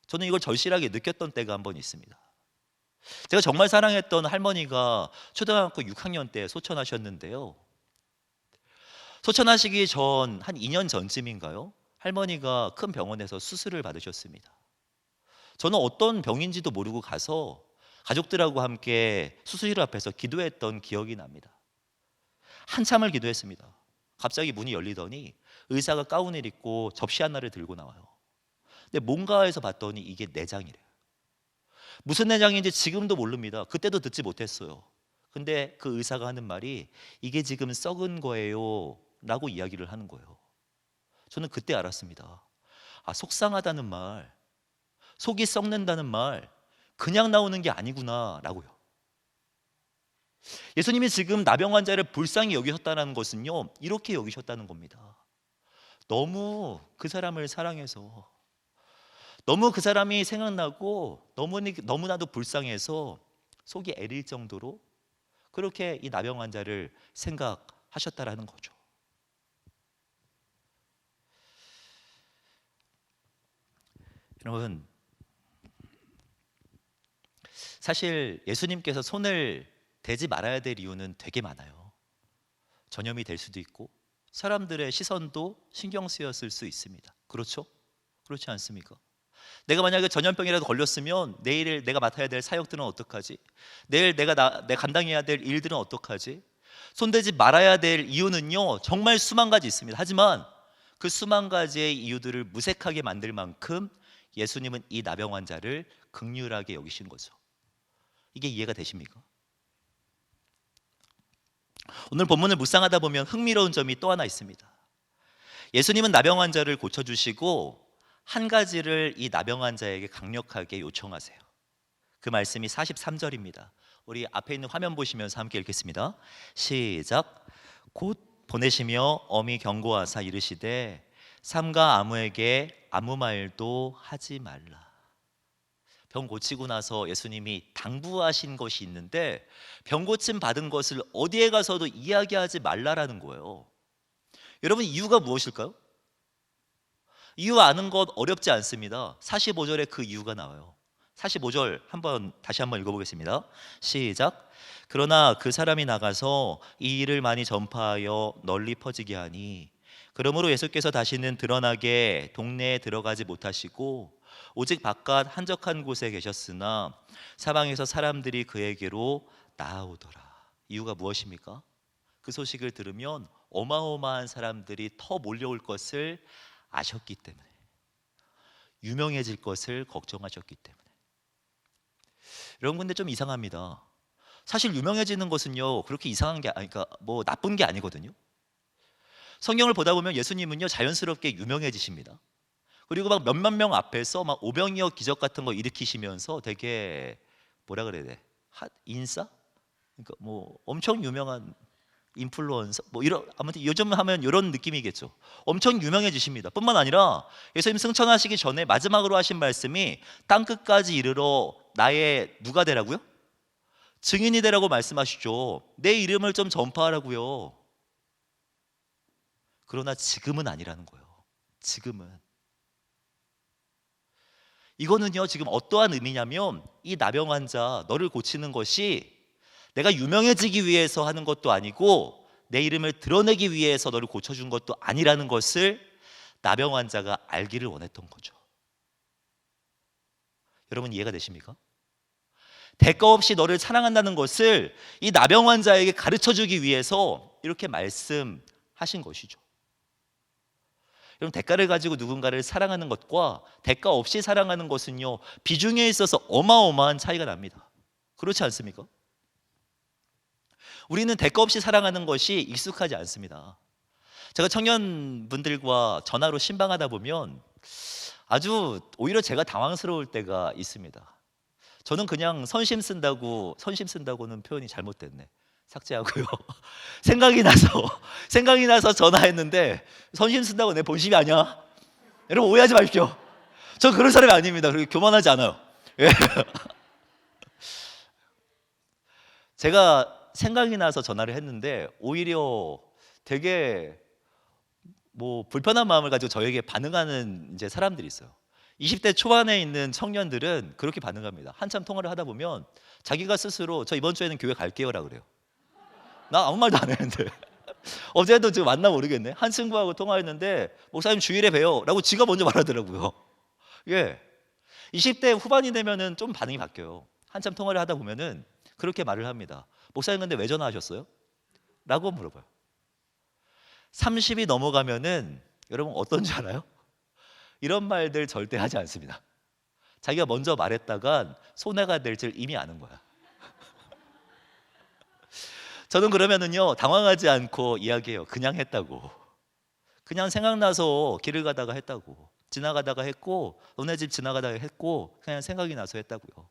저는 이걸 절실하게 느꼈던 때가 한 번 있습니다. 제가 정말 사랑했던 할머니가 초등학교 6학년 때 소천하셨는데요. 소천하시기 전 한 2년 전쯤인가요? 할머니가 큰 병원에서 수술을 받으셨습니다. 저는 어떤 병인지도 모르고 가서 가족들하고 함께 수술실 앞에서 기도했던 기억이 납니다. 한참을 기도했습니다. 갑자기 문이 열리더니 의사가 가운을 입고 접시 하나를 들고 나와요. 근데 뭔가 해서 봤더니 이게 내장이래요. 무슨 내장인지 지금도 모릅니다. 그때도 듣지 못했어요. 근데 그 의사가 하는 말이 이게 지금 썩은 거예요 라고 이야기를 하는 거예요. 저는 그때 알았습니다. 속상하다는 말, 속이 썩는다는 말 그냥 나오는 게 아니구나 라고요. 예수님이 지금 나병 환자를 불쌍히 여기셨다는 것은요, 이렇게 여기셨다는 겁니다. 너무 그 사람을 사랑해서, 너무 그 사람이 생각나고 너무나도 불쌍해서 속이 애릴 정도로 그렇게 이 나병 환자를 생각하셨다라는 거죠. 여러분, 사실 예수님께서 손을 대지 말아야 될 이유는 되게 많아요. 전염이 될 수도 있고 사람들의 시선도 신경 쓰였을 수 있습니다. 그렇죠? 그렇지 않습니까? 내가 만약에 전염병이라도 걸렸으면 내일 내가 맡아야 될 사역들은 어떡하지? 내일 내가 감당해야 될 일들은 어떡하지? 손대지 말아야 될 이유는요, 정말 수만 가지 있습니다. 하지만 그 수만 가지의 이유들을 무색하게 만들 만큼 예수님은 이 나병 환자를 긍휼하게 여기신 거죠. 이게 이해가 되십니까? 오늘 본문을 묵상하다 보면 흥미로운 점이 또 하나 있습니다. 예수님은 나병 환자를 고쳐주시고 한 가지를 이 나병 환자에게 강력하게 요청하세요. 그 말씀이 43절입니다. 우리 앞에 있는 화면 보시면서 함께 읽겠습니다. 시작. 곧 보내시며 엄히 경고하사 이르시되 삼가 아무에게 아무 말도 하지 말라. 병 고치고 나서 예수님이 당부하신 것이 있는데 병 고침 받은 것을 어디에 가서도 이야기하지 말라라는 거예요. 여러분, 이유가 무엇일까요? 이유 아는 것 어렵지 않습니다. 45절에 그 이유가 나와요. 45절 다시 한번 읽어보겠습니다. 시작. 그러나 그 사람이 나가서 이 일을 많이 전파하여 널리 퍼지게 하니 그러므로 예수께서 다시는 드러나게 동네에 들어가지 못하시고 오직 바깥 한적한 곳에 계셨으나 사방에서 사람들이 그에게로 나아오더라. 이유가 무엇입니까? 그 소식을 들으면 어마어마한 사람들이 더 몰려올 것을 아셨기 때문에, 유명해질 것을 걱정하셨기 때문에. 여러분, 근데 좀 이상합니다. 사실 유명해지는 것은요 그렇게 이상한 게 그러니까 뭐 나쁜 게 아니거든요. 성경을 보다 보면 예수님은요 자연스럽게 유명해지십니다. 그리고 막 몇만 명 앞에서 막 오병이어 기적 같은 거 일으키시면서 되게 뭐라 그래야 돼? 인싸? 그러니까 뭐 엄청 유명한 인플루언서 뭐 이런, 아무튼 요즘 하면 이런 느낌이겠죠. 엄청 유명해지십니다. 뿐만 아니라 예수님 승천하시기 전에 마지막으로 하신 말씀이 땅 끝까지 이르러 나의 누가 되라고요? 증인이 되라고 말씀하시죠. 내 이름을 좀 전파하라고요. 그러나 지금은 아니라는 거예요. 지금은. 이거는요 지금 어떠한 의미냐면 이 나병 환자 너를 고치는 것이 내가 유명해지기 위해서 하는 것도 아니고 내 이름을 드러내기 위해서 너를 고쳐준 것도 아니라는 것을 나병 환자가 알기를 원했던 거죠. 여러분, 이해가 되십니까? 대가 없이 너를 사랑한다는 것을 이 나병 환자에게 가르쳐주기 위해서 이렇게 말씀하신 것이죠. 여러분, 대가를 가지고 누군가를 사랑하는 것과 대가 없이 사랑하는 것은요 비중에 있어서 어마어마한 차이가 납니다. 그렇지 않습니까? 우리는 대가 없이 사랑하는 것이 익숙하지 않습니다. 제가 청년분들과 전화로 신방하다 보면 아주 오히려 제가 당황스러울 때가 있습니다. 저는 그냥 선심 쓴다고는 표현이 잘못됐네. 삭제하고요. 생각이 나서 전화했는데 선심 쓴다고 내 본심이 아니야. 여러분, 오해하지 마십시오. 저 그런 사람이 아닙니다. 그리고 교만하지 않아요. 예. 제가 생각이 나서 전화를 했는데 오히려 되게 뭐 불편한 마음을 가지고 저에게 반응하는 이제 사람들이 있어요. 20대 초반에 있는 청년들은 그렇게 반응합니다. 한참 통화를 하다 보면 자기가 스스로 저 이번 주에는 교회 갈게요라 그래요. 나 아무 말도 안 했는데 어제도 지금 만나 모르겠네. 한 친구하고 통화했는데 목사님 주일에 봬요 라고 지가 먼저 말하더라고요. 예, 20대 후반이 되면은 좀 반응이 바뀌어요. 한참 통화를 하다 보면은 그렇게 말을 합니다. 목사님 근데 왜 전화하셨어요? 라고 물어봐요. 30이 넘어가면은 여러분 어떤 줄 알아요? 이런 말들 절대 하지 않습니다. 자기가 먼저 말했다간 손해가 될 줄 이미 아는 거야. 저는 그러면은요 당황하지 않고 이야기해요. 그냥 했다고. 그냥 생각나서 길을 가다가 했다고. 지나가다가 했고 너네 집 지나가다가 했고 그냥 생각이 나서 했다고요.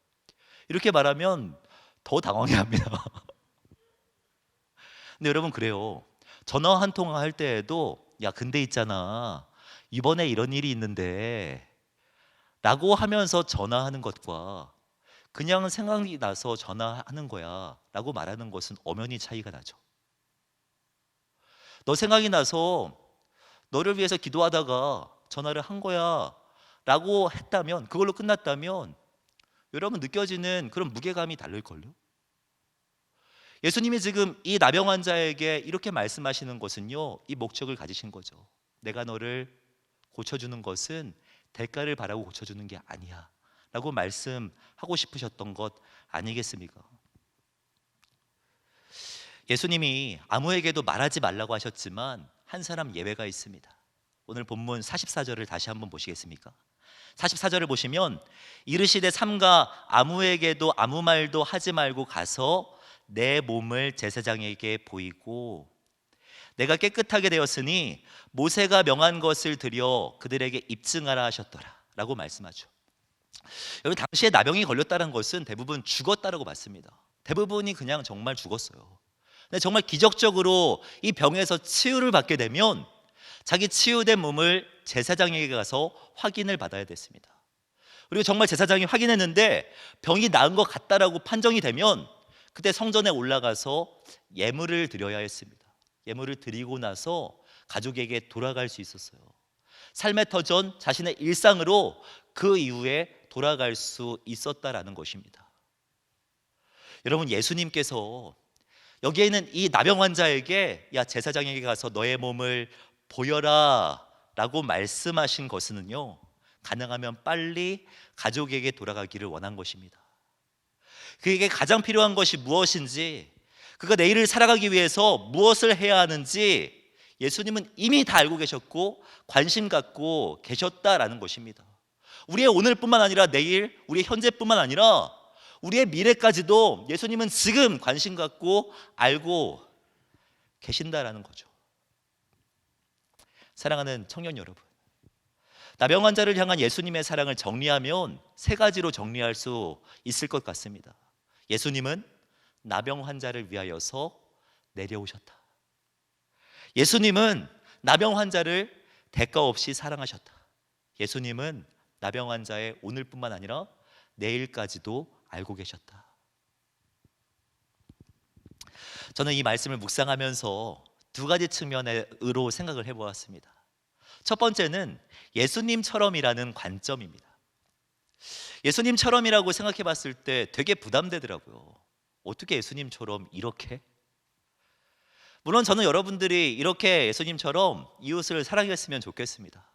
이렇게 말하면 더 당황해합니다. 근데 여러분, 그래요. 전화 한 통화 할 때에도 야 근데 있잖아 이번에 이런 일이 있는데 라고 하면서 전화하는 것과 그냥 생각이 나서 전화하는 거야 라고 말하는 것은 엄연히 차이가 나죠. 너 생각이 나서 너를 위해서 기도하다가 전화를 한 거야 라고 했다면, 그걸로 끝났다면 여러분 느껴지는 그런 무게감이 다를걸요. 예수님이 지금 이 나병 환자에게 이렇게 말씀하시는 것은요 이 목적을 가지신 거죠. 내가 너를 고쳐주는 것은 대가를 바라고 고쳐주는 게 아니야 라고 말씀하고 싶으셨던 것 아니겠습니까? 예수님이 아무에게도 말하지 말라고 하셨지만 한 사람 예외가 있습니다. 오늘 본문 44절을 다시 한번 보시겠습니까? 44절을 보시면 이르시되 삼가 아무에게도 아무 말도 하지 말고 가서 내 몸을 제사장에게 보이고 내가 깨끗하게 되었으니 모세가 명한 것을 드려 그들에게 입증하라 하셨더라 라고 말씀하죠. 여러분, 당시에 나병이 걸렸다는 것은 대부분 죽었다라고 봤습니다. 대부분이 그냥 정말 죽었어요. 근데 정말 기적적으로 이 병에서 치유를 받게 되면 자기 치유된 몸을 제사장에게 가서 확인을 받아야 됐습니다. 그리고 정말 제사장이 확인했는데 병이 나은 것 같다라고 판정이 되면 그때 성전에 올라가서 예물을 드려야 했습니다. 예물을 드리고 나서 가족에게 돌아갈 수 있었어요. 삶의 터전, 자신의 일상으로 그 이후에 돌아갈 수 있었다라는 것입니다. 여러분, 예수님께서 여기에 있는 이 나병 환자에게 야, 제사장에게 가서 너의 몸을 보여라 라고 말씀하신 것은요, 가능하면 빨리 가족에게 돌아가기를 원한 것입니다. 그에게 가장 필요한 것이 무엇인지, 그가 내일을 살아가기 위해서 무엇을 해야 하는지 예수님은 이미 다 알고 계셨고 관심 갖고 계셨다라는 것입니다. 우리의 오늘뿐만 아니라 내일, 우리의 현재뿐만 아니라 우리의 미래까지도 예수님은 지금 관심 갖고 알고 계신다라는 거죠. 사랑하는 청년 여러분, 나병 환자를 향한 예수님의 사랑을 정리하면 세 가지로 정리할 수 있을 것 같습니다. 예수님은 나병 환자를 위하여서 내려오셨다. 예수님은 나병 환자를 대가 없이 사랑하셨다. 예수님은 나병 환자의 오늘뿐만 아니라 내일까지도 알고 계셨다. 저는 이 말씀을 묵상하면서 두 가지 측면으로 생각을 해보았습니다. 첫 번째는 예수님처럼이라는 관점입니다. 예수님처럼이라고 생각해 봤을 때 되게 부담되더라고요. 어떻게 예수님처럼 이렇게? 물론 저는 여러분들이 이렇게 예수님처럼 이웃을 사랑했으면 좋겠습니다.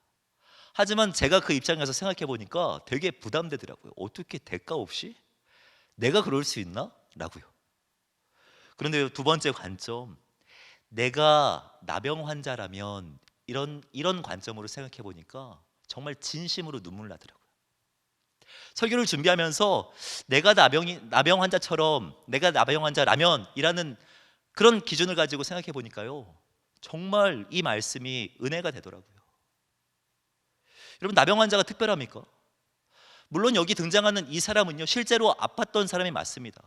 하지만 제가 그 입장에서 생각해 보니까 되게 부담되더라고요. 어떻게 대가 없이? 내가 그럴 수 있나? 라고요. 그런데 두 번째 관점, 내가 나병 환자라면 이런 관점으로 생각해 보니까 정말 진심으로 눈물 나더라고요. 설교를 준비하면서 내가 나병 환자처럼, 내가 나병 환자라면이라는 그런 기준을 가지고 생각해 보니까요, 정말 이 말씀이 은혜가 되더라고요. 여러분, 나병 환자가 특별합니까? 물론 여기 등장하는 이 사람은요, 실제로 아팠던 사람이 맞습니다.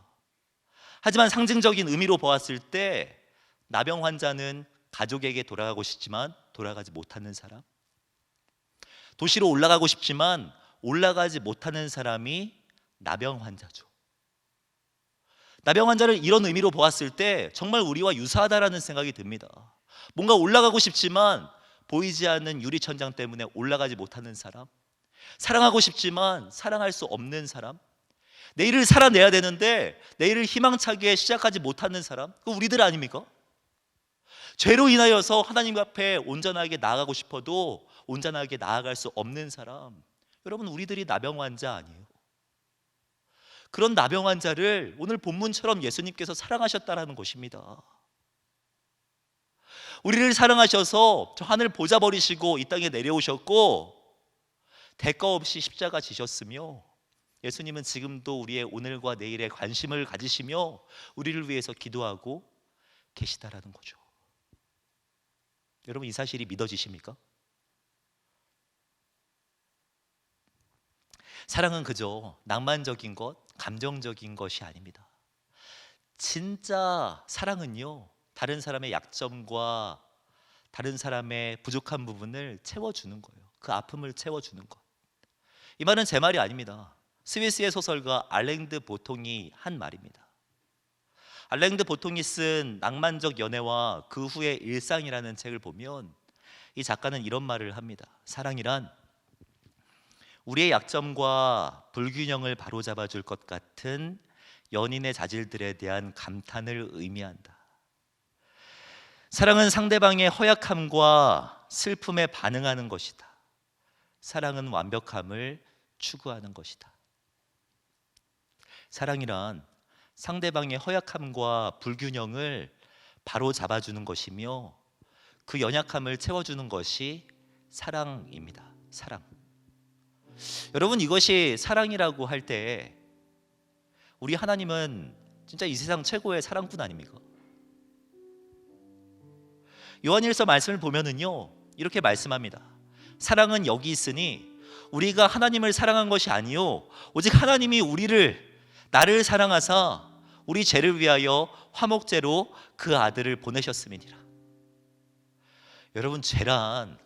하지만 상징적인 의미로 보았을 때 나병 환자는 가족에게 돌아가고 싶지만 돌아가지 못하는 사람, 도시로 올라가고 싶지만 올라가지 못하는 사람이 나병 환자죠. 나병 환자를 이런 의미로 보았을 때 정말 우리와 유사하다라는 생각이 듭니다. 뭔가 올라가고 싶지만 보이지 않는 유리천장 때문에 올라가지 못하는 사람, 사랑하고 싶지만 사랑할 수 없는 사람, 내일을 살아내야 되는데 내일을 희망차게 시작하지 못하는 사람, 그 우리들 아닙니까? 죄로 인하여서 하나님 앞에 온전하게 나아가고 싶어도 온전하게 나아갈 수 없는 사람, 여러분, 우리들이 나병 환자 아니에요? 그런 나병 환자를 오늘 본문처럼 예수님께서 사랑하셨다라는 것입니다. 우리를 사랑하셔서 저 하늘 보좌 버리시고 이 땅에 내려오셨고 대가 없이 십자가 지셨으며, 예수님은 지금도 우리의 오늘과 내일에 관심을 가지시며 우리를 위해서 기도하고 계시다라는 거죠. 여러분, 이 사실이 믿어지십니까? 사랑은 그저 낭만적인 것, 감정적인 것이 아닙니다. 진짜 사랑은요, 다른 사람의 약점과 다른 사람의 부족한 부분을 채워주는 거예요. 그 아픔을 채워주는 것. 이 말은 제 말이 아닙니다. 스위스의 소설가 알랭드 보통이 한 말입니다. 알랭드 보통이 쓴 낭만적 연애와 그 후의 일상이라는 책을 보면 이 작가는 이런 말을 합니다. 사랑이란 우리의 약점과 불균형을 바로잡아 줄 것 같은 연인의 자질들에 대한 감탄을 의미한다. 사랑은 상대방의 허약함과 슬픔에 반응하는 것이다. 사랑은 완벽함을 추구하는 것이다. 사랑이란 상대방의 허약함과 불균형을 바로 잡아주는 것이며 그 연약함을 채워주는 것이 사랑입니다. 사랑. 여러분, 이것이 사랑이라고 할 때 우리 하나님은 진짜 이 세상 최고의 사랑꾼 아닙니까? 요한일서 말씀을 보면은요, 이렇게 말씀합니다. 사랑은 여기 있으니 우리가 하나님을 사랑한 것이 아니요 오직 하나님이 나를 사랑하사 우리 죄를 위하여 화목제로 그 아들을 보내셨음이니라. 여러분, 죄란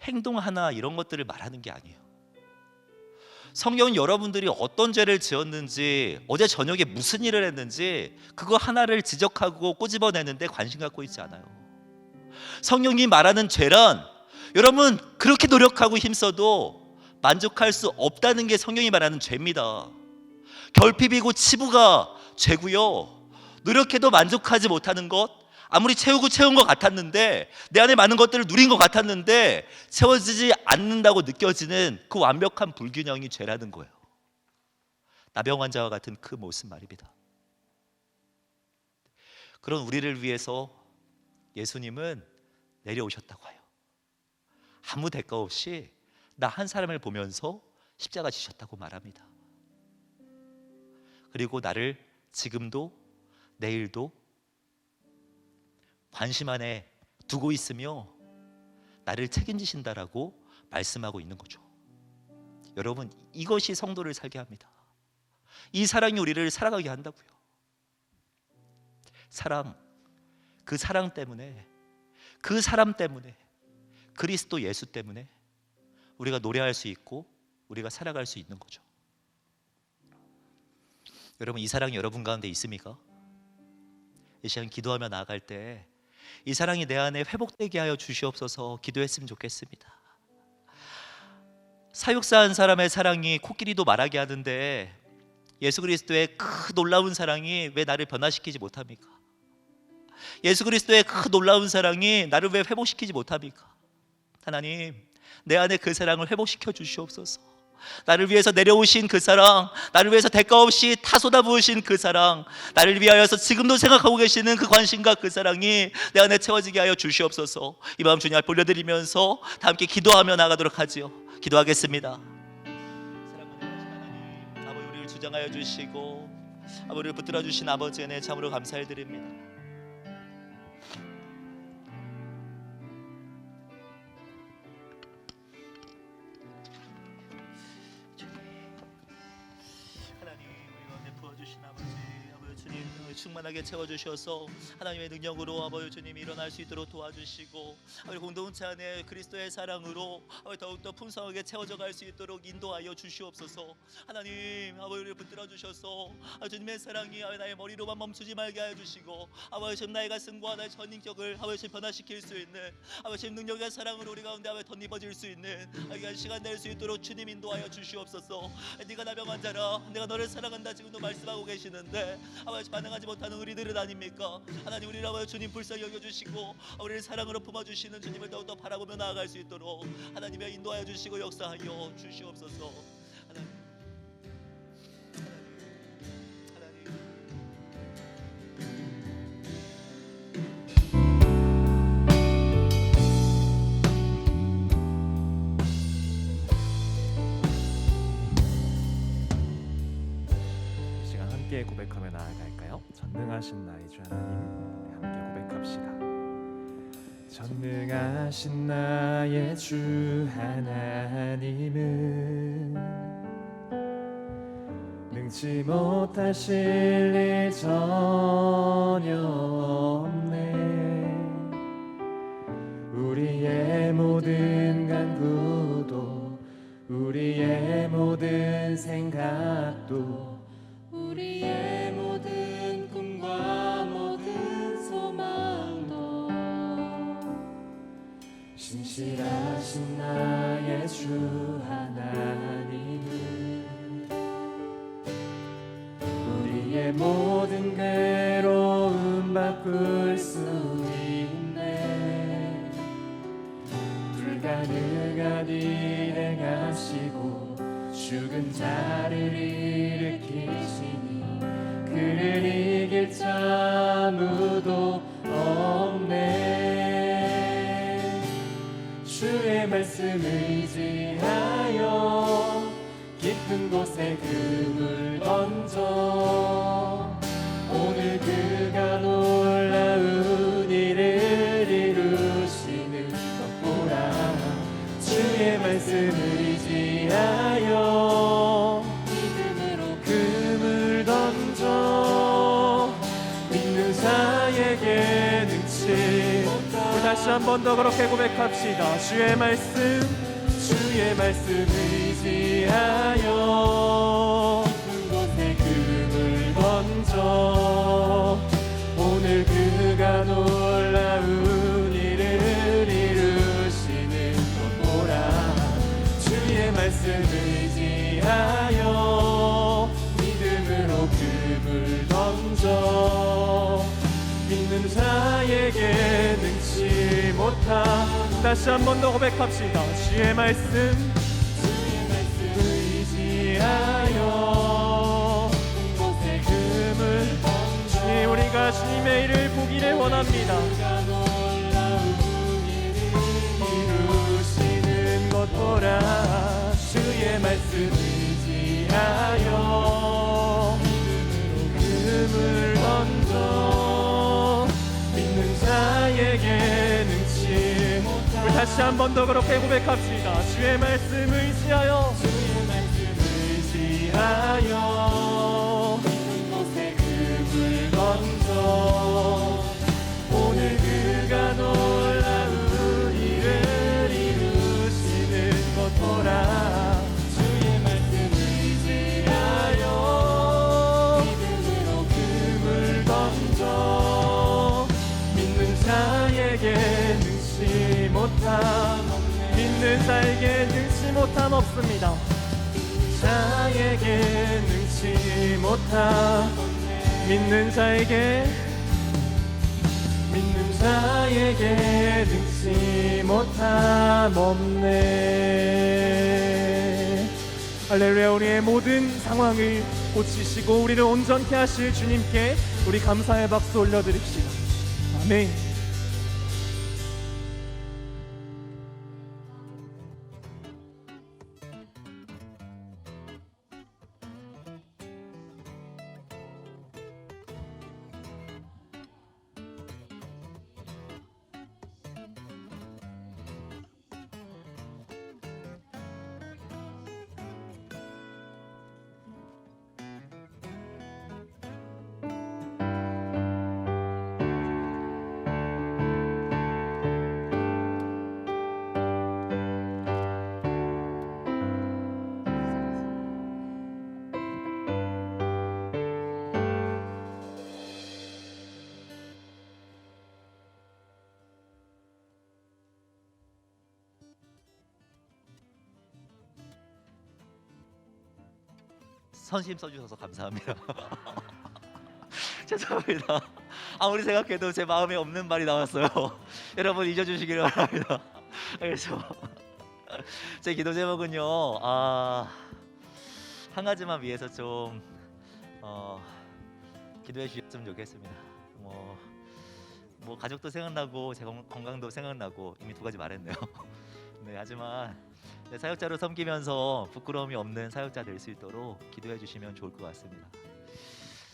행동 하나 이런 것들을 말하는 게 아니에요. 성경은 여러분들이 어떤 죄를 지었는지, 어제 저녁에 무슨 일을 했는지 그거 하나를 지적하고 꼬집어내는데 관심 갖고 있지 않아요. 성경이 말하는 죄란 여러분 그렇게 노력하고 힘써도 만족할 수 없다는 게 성경이 말하는 죄입니다. 결핍이고 치부가 죄고요, 노력해도 만족하지 못하는 것, 아무리 채운 것 같았는데, 내 안에 많은 것들을 누린 것 같았는데 채워지지 않는다고 느껴지는 그 완벽한 불균형이 죄라는 거예요. 나병 환자와 같은 그 모습 말입니다. 그런 우리를 위해서 예수님은 내려오셨다고 해요. 아무 대가 없이 나 한 사람을 보면서 십자가 지셨다고 말합니다. 그리고 나를 지금도 내일도 관심 안에 두고 있으며 나를 책임지신다라고 말씀하고 있는 거죠. 여러분, 이것이 성도를 살게 합니다. 이 사랑이 우리를 살아가게 한다고요. 그 사랑 때문에, 그 사람 때문에, 그리스도 예수 때문에 우리가 노래할 수 있고 우리가 살아갈 수 있는 거죠. 여러분, 이 사랑이 여러분 가운데 있습니까? 이 시간 기도하며 나아갈 때 이 사랑이 내 안에 회복되게 하여 주시옵소서 기도했으면 좋겠습니다. 사육사한 사람의 사랑이 코끼리도 말하게 하는데 예수 그리스도의 그 놀라운 사랑이 왜 나를 변화시키지 못합니까? 예수 그리스도의 그 놀라운 사랑이 나를 왜 회복시키지 못합니까? 하나님, 내 안에 그 사랑을 회복시켜 주시옵소서. 나를 위해서 내려오신 그 사랑, 나를 위해서 대가 없이 다 쏟아부으신 그 사랑, 나를 위하여서 지금도 생각하고 계시는 그 관심과 그 사랑이 내 안에 채워지게 하여 주시옵소서. 이 마음 주님 앞에 올려드리면서 다 함께 기도하며 나가도록 하지요. 기도하겠습니다. 사랑하는 하나님, 아버지 우리를 주장하여 주시고 아버지 우리를 붙들어 주신 아버지 은혜 참으로 감사를 드립니다. 충만하게 채워주셔서 하나님의 능력으로 아버지 주님 일어날 수 있도록 도와주시고 아버지 공동체 안에 그리스도의 사랑으로 아버지 더욱더 풍성하게 채워져 갈 수 있도록 인도하여 주시옵소서. 하나님, 아버지 우리를 붙들어 주셔서 아버지 주님의 사랑이 아버지 나의 머리로만 멈추지 말게 하여 주시고 아버지 주님 나의 가슴과 나의 전인격을 아버지 주님 변화시킬 수 있는 아버지 주님 능력의 사랑으로 우리 가운데 아버지 덧입어질 수 있는 아버지 시간 낼 수 있도록 주님 인도하여 주시옵소서. 네가 나병 환자라 내가 너를 사랑한다 지금도 말씀하고 계시는데 아버지 반응하지 못하는 우리들은 아닙니까? 하나님, 우리를 아버지 주님 불쌍히 여겨주시고 우리를 사랑으로 품어주시는 주님을 더욱더 바라보며 나아갈 수 있도록 하나님의 인도하여 주시고 역사하여 주시옵소서. 하나님, 이 시간 함께 고백하며 나아갈까요? 전능하신 나의 주 하나님, 함께 고백합시다. 전능하신 나의 주 하나님은 능치 못하실 일 전혀 없네. 우리의 모든 간구도 우리의 모든 생각도 우리의 모든 꿈과 모든 소망도 신실하신 나의 주 하나님은 우리의 모든 괴로움 바꿀 수 있네. 불가능한 일 행하시고 죽은 자를 일으키시니 그를 이길 자 아무도 없네. 주의 말씀을 의지 깊은 곳에 금을 던져 오늘 그가 놀라운 일을 이루시는 것 보라. 주의 말씀을 의지하여 믿음으로 금을 던져 믿는 자에게 능치. 우리 다시 한 번 더 그렇게 고백합시다. 주의 말씀 의지하여 깊은 곳에 금을 던져 오늘 그가 놀라운 일을 이루시는 것 보라. 주의 말씀 의지하여 믿음으로 금을 던져 믿는 자에게 능치 못하. 다시 한 번 더 고백합시다. 주의 말씀 의지하여 곳에 금을 던져 우리가 주님의 일을 보기를 원합니다. 이루시는 것 보라. 주의 말씀 의지하여 금을 던져 믿는 자에게 능치. 우리 다시 한 번 더 그렇게 고백합시다. 주의 말씀 의지하여 깊은 곳에 금을 던져 오늘 그가 놀라운 일을 이루시는 것 보라. 주의 말씀 의지하여 믿음으로 금을 던져 믿는 자에게 능치 못함. 믿는 자에게 능치 못함 없습니다. 자에게 능치 못함. 믿는 자에게 능치 못함 없네. 할렐루야. 우리의 모든 상황을 고치시고 우리를 온전케 하실 주님께 우리 감사의 박수 올려드립시다. 아멘. 선심 써주셔서 감사합니다. 죄송합니다. 아무리 생각해도 제 마음에 없는 말이 나왔어요. 여러분 잊어주시기를 바랍니다. 그래서 제 기도 제목은요, 한 가지만 위해서 좀 기도해 주셨으면 좋겠습니다. 뭐 가족도 생각나고 제 건강도 생각나고 이미 두 가지 말했네요. 네, 하지만 사역자로 섬기면서 부끄러움이 없는 사역자 될 수 있도록 기도해 주시면 좋을 것 같습니다.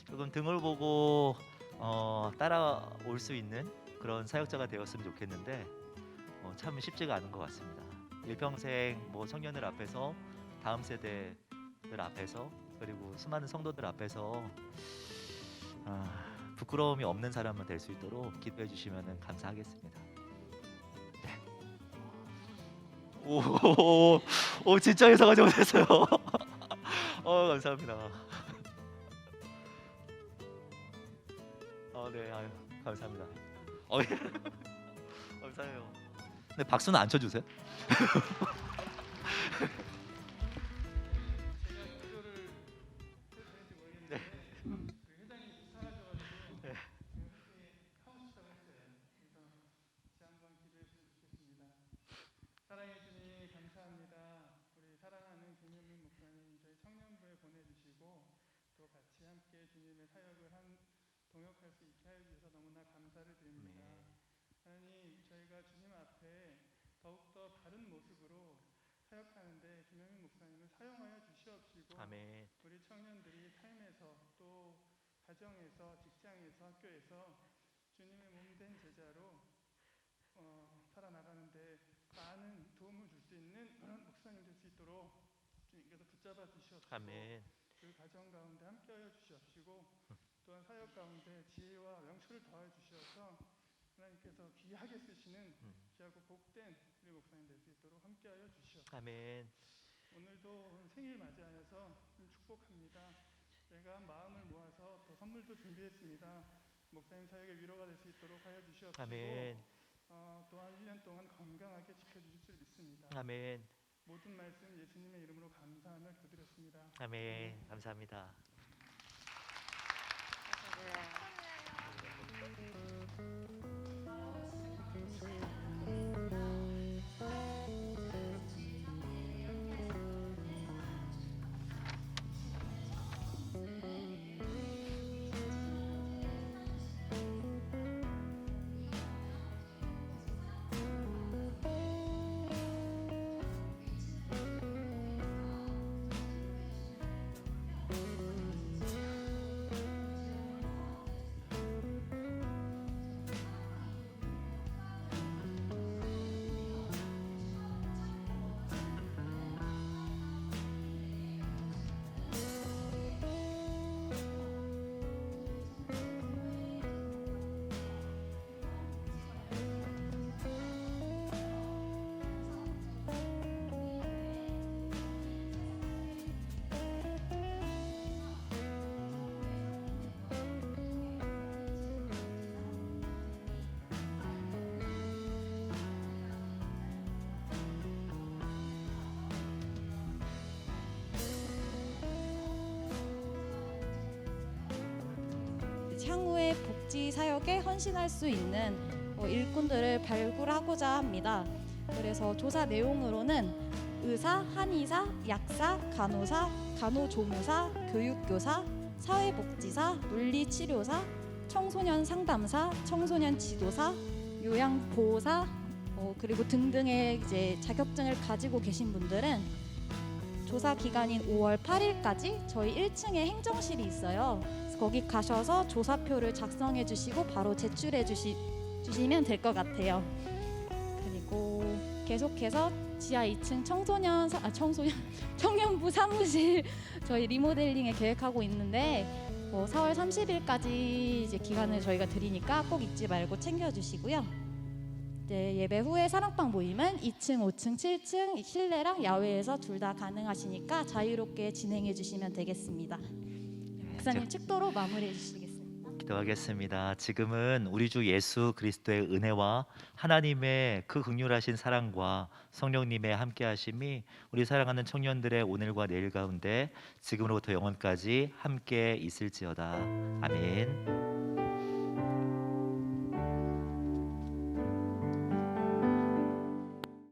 조금 등을 보고 따라올 수 있는 그런 사역자가 되었으면 좋겠는데 참 쉽지가 않은 것 같습니다. 일평생 뭐 청년들 앞에서, 다음 세대들 앞에서, 그리고 수많은 성도들 앞에서 부끄러움이 없는 사람만 될 수 있도록 기도해 주시면 감사하겠습니다. 네. 오, 진짜 예상하지 못했어요. 감사합니다. 네, 아유, 감사합니다. 예. 감사해요. 근데 박수는 안 쳐주세요. 네. 사랑해 주님 감사합니다. 우리 사랑하는 김윤민 목사님 저희 청년부에 보내주시고 또 같이 함께 주님의 사역을 동역할 수 있게 하여 주셔서 너무나 감사를 드립니다. 하나님 저희가 주님 앞에 더욱더 다른 모습으로 사역하는데 김영민 목사님을 사용하여 주시옵시고 아멘. 우리 청년들이 삶에서 또 가정에서 직장에서 학교에서 주님의 몸된 제자로 살아나가는데 많은 도움을 줄 수 있는 그런 목사님 될 수 있도록 주님께서 붙잡아 주시옵시고 아멘. 그 가정 가운데 함께하여 주시옵시고 또한 사역 가운데 지혜와 명철을 더하여 주셔서 하나님께서 귀하게 쓰시는 귀하고 복된 우리 목사님 될 수 있도록 함께하여 주시옵소서. 아멘. 오늘도 생일 맞이하여서 축복합니다. 제가 마음을 모아서 또 선물도 준비했습니다. 목사님 사역의 위로가 될 수 있도록 하여 주시옵시고 아멘. 또한 1년 동안 건강하게 지켜주실 줄 믿습니다. 아멘. 모든 말씀 예수님의 이름으로 감사함을 드렸습니다. 아멘. 감사합니다. 향후의 복지 사역에 헌신할 수 있는 일꾼들을 발굴하고자 합니다. 그래서 조사 내용으로는 의사, 한의사, 약사, 간호사, 간호조무사, 교육교사, 사회복지사, 물리치료사, 청소년 상담사, 청소년 지도사, 요양보호사 그리고 등등의 이제 자격증을 가지고 계신 분들은 조사 기간인 5월 8일까지 저희 1층에 행정실이 있어요. 그래서 거기 가셔서 조사표를 작성해 주시고 바로 제출해 주시면 될 것 같아요. 그리고 계속해서 지하 2층 청년부 사무실 저희 리모델링을 계획하고 있는데 4월 30일까지 이제 기간을 저희가 드리니까 꼭 잊지 말고 챙겨 주시고요. 네, 예배 후에 사랑방 모임은 2층, 5층, 7층 실내랑 야외에서 둘 다 가능하시니까 자유롭게 진행해 주시면 되겠습니다. 목사님 축도로 마무리해 주시겠습니다. 기도하겠습니다. 지금은 우리 주 예수 그리스도의 은혜와 하나님의 그 긍휼하신 사랑과 성령님의 함께하심이 우리 사랑하는 청년들의 오늘과 내일 가운데 지금으로부터 영원까지 함께 있을지어다. 아멘.